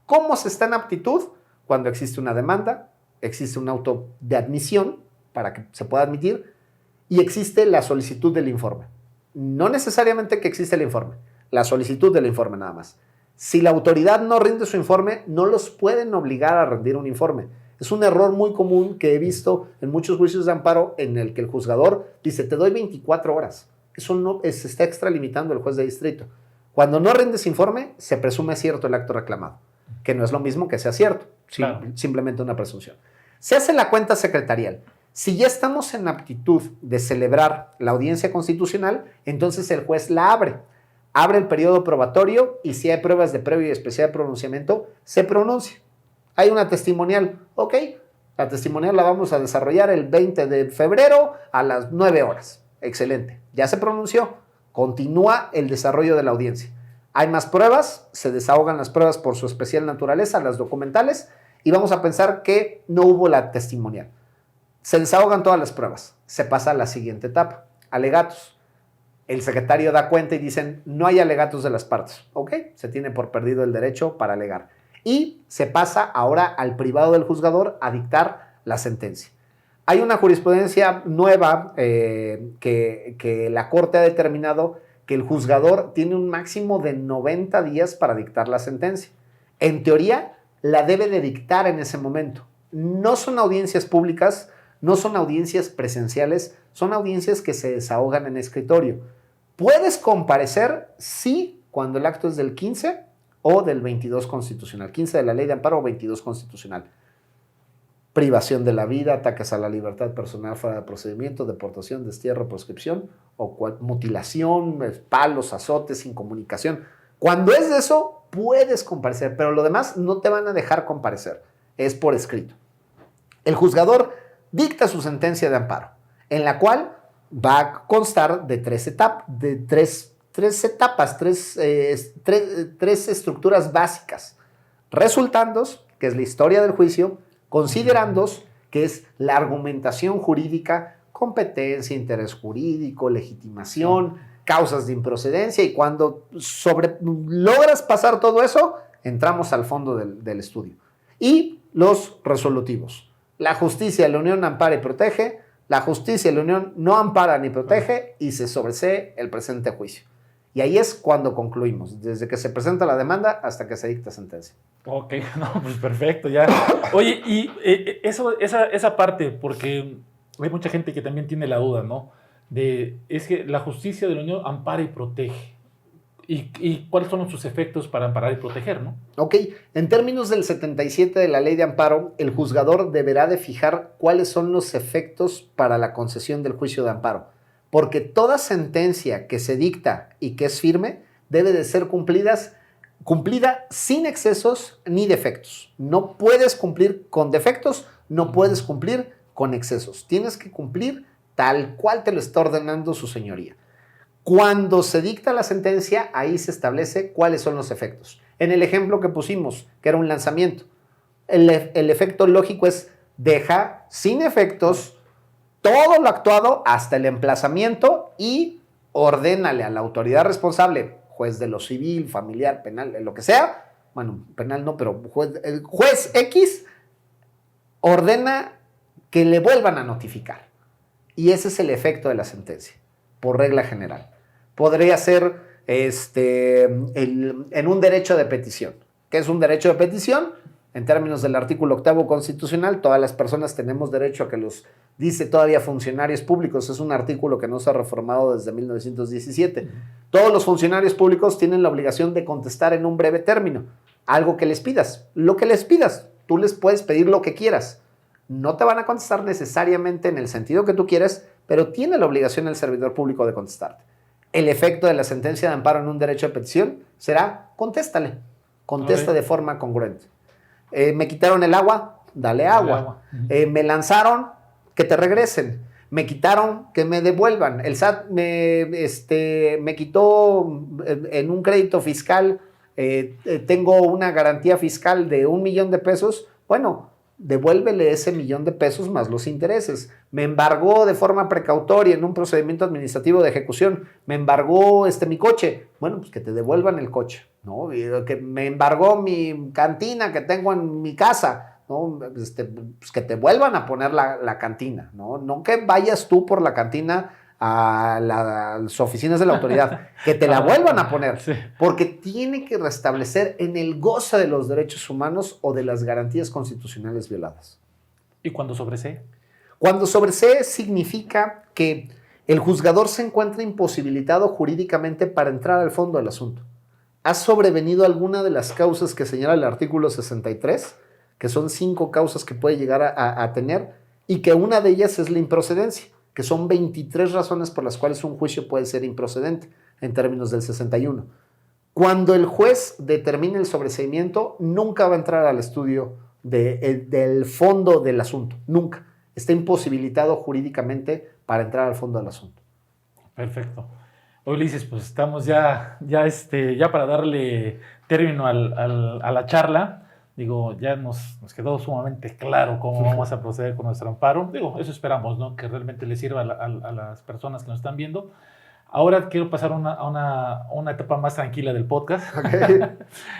¿Cómo se está en aptitud? Cuando existe una demanda, existe un auto de admisión para que se pueda admitir y existe la solicitud del informe. No necesariamente que existe el informe, la solicitud del informe nada más. Si la autoridad no rinde su informe, no los pueden obligar a rendir un informe. Es un error muy común que he visto en muchos juicios de amparo en el que el juzgador dice, te doy 24 horas. Eso no se está extralimitando el juez de distrito. Cuando no rindes informe, se presume cierto el acto reclamado, que no es lo mismo que sea cierto, Claro. simplemente una presunción. Se hace la cuenta secretarial. Si ya estamos en aptitud de celebrar la audiencia constitucional, entonces el juez la abre. Abre el periodo probatorio y si hay pruebas de previo y especial pronunciamiento, se pronuncia. Hay una testimonial, ok, la testimonial la vamos a desarrollar el 20 de febrero a las 9 horas. Excelente, ya se pronunció, continúa el desarrollo de la audiencia. Hay más pruebas, se desahogan las pruebas por su especial naturaleza, las documentales, y vamos a pensar que no hubo la testimonial. Se desahogan todas las pruebas, se pasa a la siguiente etapa, alegatos. El secretario da cuenta y dicen, no hay alegatos de las partes. Ok, se tiene por perdido el derecho para alegar. Y se pasa ahora al privado del juzgador a dictar la sentencia. Hay una jurisprudencia nueva que la Corte ha determinado que el juzgador tiene un máximo de 90 días para dictar la sentencia. En teoría, la debe de dictar en ese momento. No son audiencias públicas, no son audiencias presenciales, son audiencias que se desahogan en escritorio. ¿Puedes comparecer? Sí, cuando el acto es del 15 o del 22 constitucional. 15 de la ley de amparo o 22 constitucional. Privación de la vida, ataques a la libertad personal fuera de procedimiento, deportación, destierro, proscripción, o mutilación, palos, azotes, incomunicación. Cuando es de eso, puedes comparecer, pero lo demás no te van a dejar comparecer. Es por escrito. El juzgador dicta su sentencia de amparo, en la cual va a constar de tres estructuras básicas. Resultandos, que es la historia del juicio; considerandos, que es la argumentación jurídica; competencia, interés jurídico, legitimación, causas de improcedencia, y cuando logras pasar todo eso, entramos al fondo del estudio. Y los resolutivos. La justicia de la Unión ampara y protege, la justicia de la Unión no ampara ni protege y se sobresee el presente juicio. Y ahí es cuando concluimos, desde que se presenta la demanda hasta que se dicta sentencia. Ok, no, pues perfecto, ya. Oye, y esa parte, porque hay mucha gente que también tiene la duda, ¿no? Es que la justicia de la Unión ampara y protege. ¿Y cuáles son sus efectos para amparar y proteger, no? Ok, en términos del 77 de la ley de amparo, el juzgador deberá de fijar cuáles son los efectos para la concesión del juicio de amparo, porque toda sentencia que se dicta y que es firme debe de ser cumplida sin excesos ni defectos. No puedes cumplir con defectos, no puedes cumplir con excesos. Tienes que cumplir tal cual te lo está ordenando su señoría. Cuando se dicta la sentencia, ahí se establece cuáles son los efectos. En el ejemplo que pusimos, que era un lanzamiento, el efecto lógico es deja sin efectos todo lo actuado hasta el emplazamiento y ordénale a la autoridad responsable, juez de lo civil, familiar, penal, lo que sea, bueno, penal no, pero el juez X ordena que le vuelvan a notificar. Y ese es el efecto de la sentencia, por regla general. Podría ser en un derecho de petición. ¿Qué es un derecho de petición? En términos del artículo 8º constitucional, todas las personas tenemos derecho a que los dice todavía funcionarios públicos. Es un artículo que no se ha reformado desde 1917. Todos los funcionarios públicos tienen la obligación de contestar en un breve término. Algo que les pidas. Lo que les pidas. Tú les puedes pedir lo que quieras. No te van a contestar necesariamente en el sentido que tú quieres, pero tiene la obligación el servidor público de contestarte. El efecto de la sentencia de amparo en un derecho de petición será contéstale. Contesta de forma congruente. Me quitaron el agua, dale agua. Me lanzaron, que te regresen. Me quitaron, que me devuelvan. El SAT me quitó en un crédito fiscal, tengo una garantía fiscal de $1,000,000. Bueno, devuélvele ese $1,000,000 más los intereses. Me embargó de forma precautoria en un procedimiento administrativo de ejecución. Me embargó mi coche. Bueno, pues que te devuelvan el coche, ¿no? Que me embargó mi cantina que tengo en mi casa, ¿no? Pues que te vuelvan a poner la cantina, ¿no? No que vayas tú por la cantina a las oficinas de la autoridad, que te la vuelvan a poner, Sí. porque tiene que restablecer en el goce de los derechos humanos o de las garantías constitucionales violadas. ¿Y cuando sobresee? Cuando sobresee significa que el juzgador se encuentra imposibilitado jurídicamente para entrar al fondo del asunto. ¿Ha sobrevenido alguna de las causas que señala el artículo 63? Que son 5 causas que puede llegar a tener, y que una de ellas es la improcedencia, que son 23 razones por las cuales un juicio puede ser improcedente en términos del 61. Cuando el juez determine el sobreseimiento, nunca va a entrar al estudio del fondo del asunto, nunca. Está imposibilitado jurídicamente para entrar al fondo del asunto. Perfecto. Ulises, pues estamos ya para darle término a la charla. Digo, ya nos quedó sumamente claro cómo vamos a proceder con nuestro amparo. Digo, eso esperamos, ¿no? Que realmente le sirva a las personas que nos están viendo. Ahora quiero pasar a una etapa más tranquila del podcast, Okay.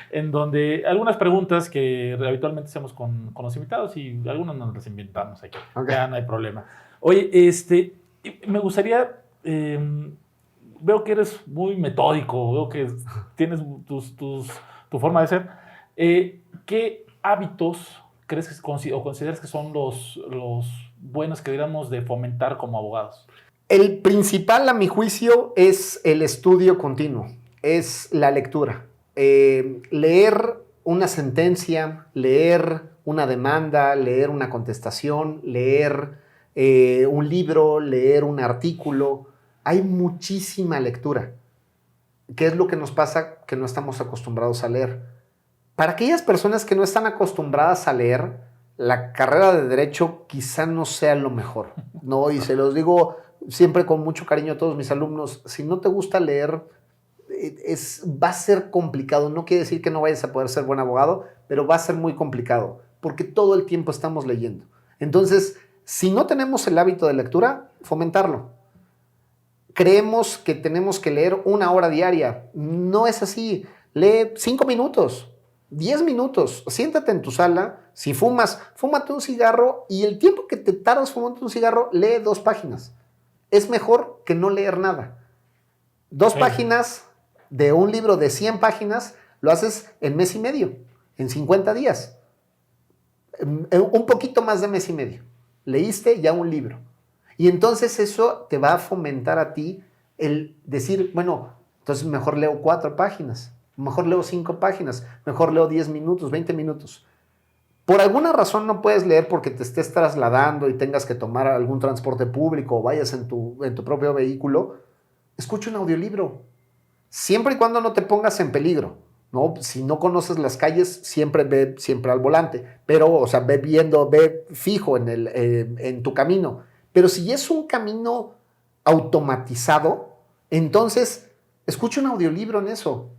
en donde algunas preguntas que habitualmente hacemos con los invitados y algunas nos las inventamos aquí. Okay. Ya no hay problema. Oye, me gustaría... veo que eres muy metódico, veo que tienes tu forma de ser. ¿Qué hábitos crees que o consideras que son los buenos que deberíamos de fomentar como abogados? El principal, a mi juicio, es el estudio continuo, es la lectura. Leer una sentencia, leer una demanda, leer una contestación, leer un libro, leer un artículo. Hay muchísima lectura. ¿Qué es lo que nos pasa? Que no estamos acostumbrados a leer. Para aquellas personas que no están acostumbradas a leer, la carrera de Derecho quizá no sea lo mejor, ¿no? Y se los digo siempre con mucho cariño a todos mis alumnos, si no te gusta leer, va a ser complicado. No quiere decir que no vayas a poder ser buen abogado, pero va a ser muy complicado, porque todo el tiempo estamos leyendo. Entonces, si no tenemos el hábito de lectura, fomentarlo. Creemos que tenemos que leer 1 hora diaria. No es así. Lee 5 minutos, 10 minutos. Siéntate en tu sala. Si fumas, fúmate un cigarro y el tiempo que te tardas fumando un cigarro, lee 2 páginas. Es mejor que no leer nada. 2 páginas de un libro de 100 páginas lo haces en mes y medio, en 50 días. Un poquito más de mes y medio. Leíste ya un libro. Y entonces eso te va a fomentar a ti el decir, bueno, entonces mejor leo 4 páginas, mejor leo 5 páginas, mejor leo 10 minutos, 20 minutos. Por alguna razón no puedes leer porque te estés trasladando y tengas que tomar algún transporte público o vayas en tu propio vehículo, escucha un audiolibro. Siempre y cuando no te pongas en peligro, ¿no? Si no conoces las calles, siempre ve al volante, pero, o sea, ve fijo en tu camino. Pero si es un camino automatizado, entonces escucha un audiolibro en eso.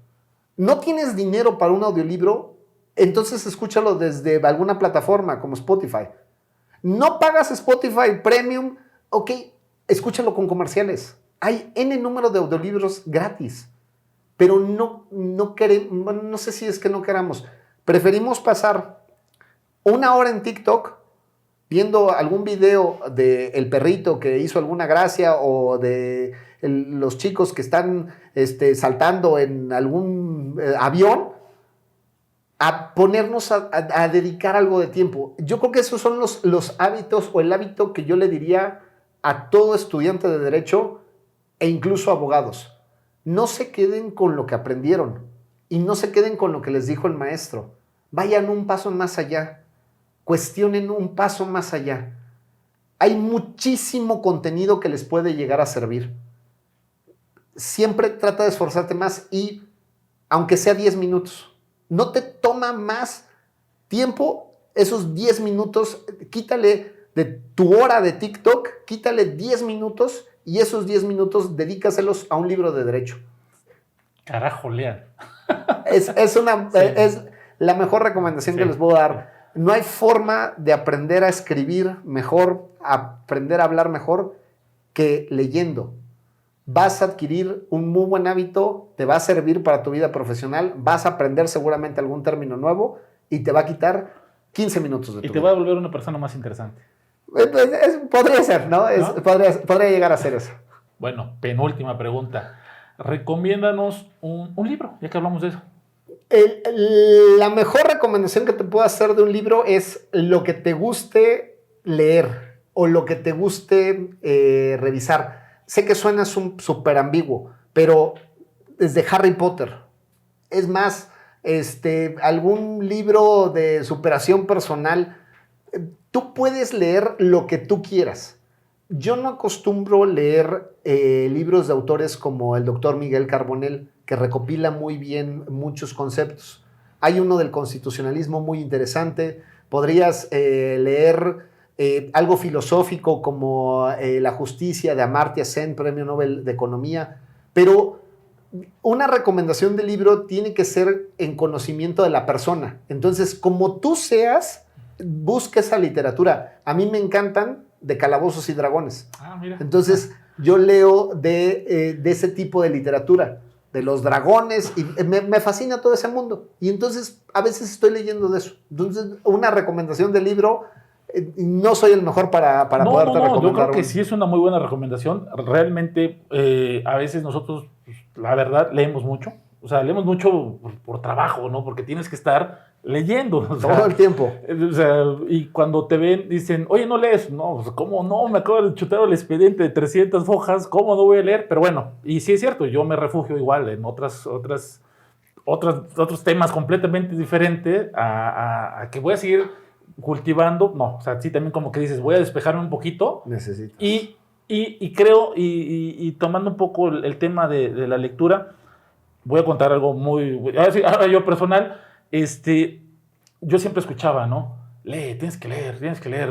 ¿No tienes dinero para un audiolibro? Entonces escúchalo desde alguna plataforma como Spotify. ¿No pagas Spotify Premium? Ok, escúchalo con comerciales. Hay N número de audiolibros gratis. Pero no queremos, bueno, no sé si es que no queramos. Preferimos pasar 1 hora en TikTok viendo algún video del perrito que hizo alguna gracia o de los chicos que están saltando en algún avión, a ponernos a dedicar algo de tiempo. Yo creo que esos son los hábitos o el hábito que yo le diría a todo estudiante de Derecho e incluso abogados. No se queden con lo que aprendieron y no se queden con lo que les dijo el maestro. Vayan un paso más allá. Cuestionen un paso más allá. Hay muchísimo contenido que les puede llegar a servir. Siempre trata de esforzarte más y, aunque sea 10 minutos, no te toma más tiempo esos 10 minutos. Quítale de tu hora de TikTok, quítale 10 minutos y esos 10 minutos dedícaselos a un libro de derecho. Carajo, lean. Es la mejor recomendación que les puedo dar. No hay forma de aprender a escribir mejor, aprender a hablar mejor que leyendo. Vas a adquirir un muy buen hábito, te va a servir para tu vida profesional, vas a aprender seguramente algún término nuevo y te va a quitar 15 minutos de tu vida. Y te va a volver una persona más interesante. Podría ser, ¿no? Podría llegar a ser eso. Bueno, penúltima pregunta. Recomiéndanos un libro, ya que hablamos de eso. La mejor recomendación que te puedo hacer de un libro es lo que te guste leer o lo que te guste revisar. Sé que suena súper ambiguo, pero desde Harry Potter. Es más, algún libro de superación personal. Tú puedes leer lo que tú quieras. Yo no acostumbro leer libros de autores como el doctor Miguel Carbonell, que recopila muy bien muchos conceptos. Hay uno del constitucionalismo muy interesante. Podrías leer algo filosófico como La justicia de Amartya Sen, Premio Nobel de Economía, pero una recomendación de libro tiene que ser en conocimiento de la persona. Entonces, como tú seas, busca esa literatura. A mí me encantan de Calabozos y Dragones. Mira. Entonces, yo leo de ese tipo de literatura, de los dragones, y me fascina todo ese mundo. Y entonces, a veces estoy leyendo de eso. Entonces, una recomendación de libro, no soy el mejor para poderte recomendar. Yo creo que sí es una muy buena recomendación. Realmente, a veces nosotros, pues, la verdad, leemos mucho. O sea, leemos mucho por trabajo, ¿no? Porque tienes que estar leyendo. Todo el tiempo. O sea, y cuando te ven, dicen, oye, ¿no lees? No, pues, ¿cómo no? Me acabo de chutar el expediente de 300 hojas, ¿cómo no voy a leer? Pero bueno, y sí es cierto, yo me refugio igual en otros temas completamente diferentes a que voy a seguir cultivando. No, o sea, sí también como que dices, voy a despejarme un poquito. Necesitas. Y creo, y tomando un poco el tema de la lectura, voy a contar algo muy... Ahora yo personal, yo siempre escuchaba, ¿no? Lee, tienes que leer,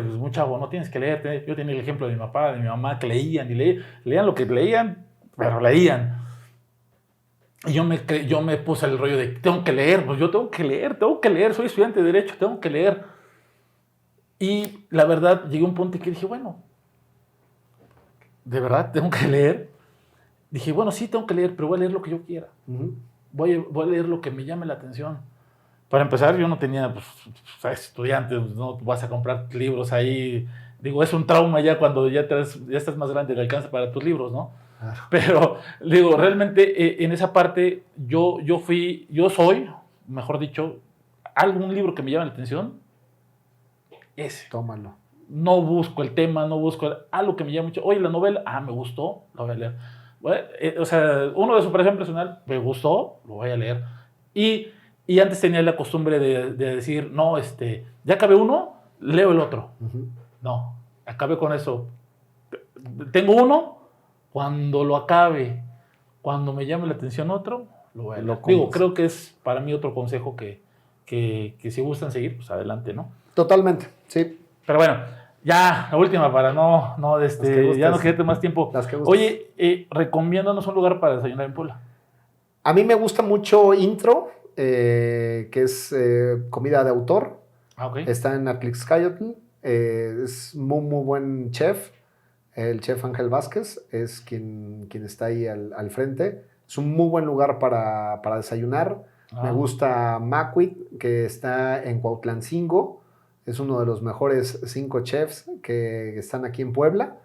pues muy chavo, no tienes que leer. Yo tenía el ejemplo de mi papá, de mi mamá, que leían y leían lo que leían, pero leían. Y yo me puse el rollo de, tengo que leer, pues yo tengo que leer, soy estudiante de Derecho, tengo que leer. Y la verdad, llegué a un punto en que dije, bueno, ¿de verdad tengo que leer? Dije, bueno, sí tengo que leer, pero voy a leer lo que yo quiera. Uh-huh. Voy a leer lo que me llame la atención. Para empezar, yo no tenía, pues, estudiantes, no vas a comprar libros ahí. Digo, es un trauma ya cuando ya estás más grande, le alcanza para tus libros, ¿no? Claro. Pero, digo, realmente en esa parte yo soy, mejor dicho, algún libro que me llame la atención, ese. Tómalo. No busco el tema, no busco algo que me llame mucho. Oye, la novela, me gustó, la voy a leer. Bueno, o sea, uno de superación personal, me gustó, lo voy a leer. Y antes tenía la costumbre de decir, no, ya acabé uno, leo el otro. Uh-huh. No, acabé con eso. Tengo uno, cuando lo acabe, cuando me llame la atención otro, lo voy a leer. Digo, creo que es para mí otro consejo que si gustan seguir, pues adelante, ¿no? Totalmente, sí. Pero bueno, ya, la última para ya no quedarte más tiempo. Oye, recomiéndanos un lugar para desayunar en Puebla. A mí me gusta mucho Intro, que es comida de autor. Okay. Está en Atlixcayotl. Es muy, muy buen chef. El chef Ángel Vázquez es quien está ahí al frente. Es un muy buen lugar para desayunar. Me gusta Macuit, que está en Cuautlancingo. Es uno de los mejores 5 chefs que están aquí en Puebla.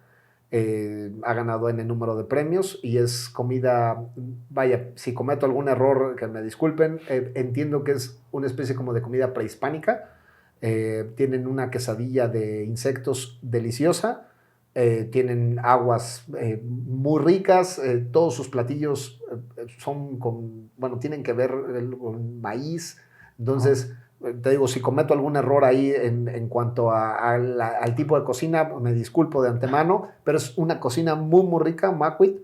Ha ganado en el número de premios y es comida, vaya, si cometo algún error, que me disculpen, entiendo que es una especie como de comida prehispánica. Tienen una quesadilla de insectos deliciosa, tienen aguas muy ricas, todos sus platillos son tienen que ver con maíz, entonces... Te digo, si cometo algún error ahí en cuanto al tipo de cocina, me disculpo de antemano, pero es una cocina muy, muy rica, Macuit.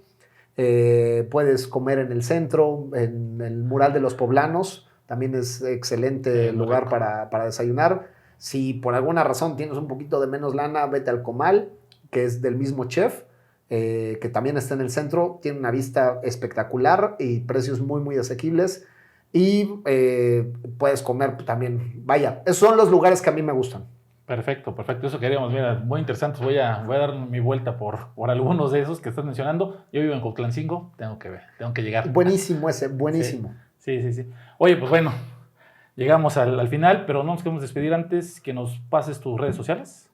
Puedes comer en el centro, en el Mural de los Poblanos, también es excelente lugar para desayunar. Si por alguna razón tienes un poquito de menos lana, vete al Comal, que es del mismo chef, que también está en el centro, tiene una vista espectacular y precios muy, muy asequibles. Y puedes comer también, vaya, esos son los lugares que a mí me gustan. Perfecto, eso queríamos, mira, muy interesantes. Voy a dar mi vuelta por algunos de esos que estás mencionando. Yo vivo en Cuautlancingo, tengo que llegar. Buenísimo ese, buenísimo. Sí. Oye, pues bueno, llegamos al final, pero no nos queremos despedir antes que nos pases tus redes sociales.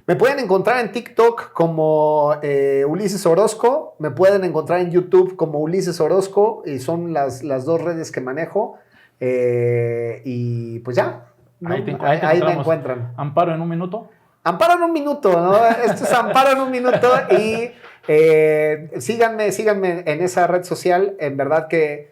Me pueden encontrar en TikTok como Ulises Orozco, me pueden encontrar en YouTube como Ulises Orozco y son las dos redes que manejo. Y pues ya, ¿no? Ahí me encuentran. Amparo en un minuto. Amparo en un minuto, ¿no? Esto es Amparo en un minuto y síganme en esa red social. En verdad que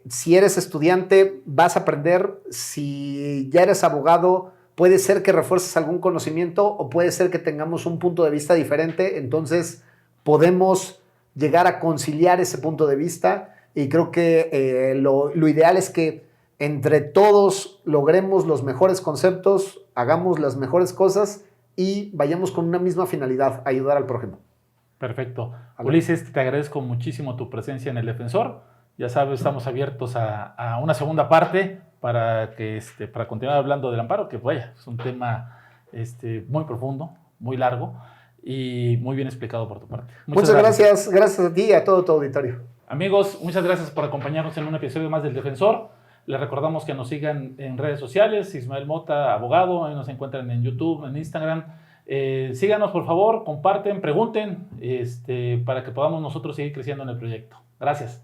si eres estudiante vas a aprender, si ya eres abogado puede ser que refuerces algún conocimiento o puede ser que tengamos un punto de vista diferente, entonces podemos llegar a conciliar ese punto de vista y creo que lo ideal es que entre todos logremos los mejores conceptos, hagamos las mejores cosas y vayamos con una misma finalidad, ayudar al prójimo. Perfecto. Ulises, te agradezco muchísimo tu presencia en El Defensor. Ya sabes, estamos abiertos a una segunda parte para continuar hablando del amparo, que vaya, es un tema muy profundo, muy largo y muy bien explicado por tu parte. Muchas gracias a ti y a todo tu auditorio. Amigos, muchas gracias por acompañarnos en un episodio más del Defensor. Les recordamos que nos sigan en redes sociales, Ismael Mota, abogado, ahí nos encuentran en YouTube, en Instagram. Síganos, por favor, comparten, pregunten, para que podamos nosotros seguir creciendo en el proyecto. Gracias.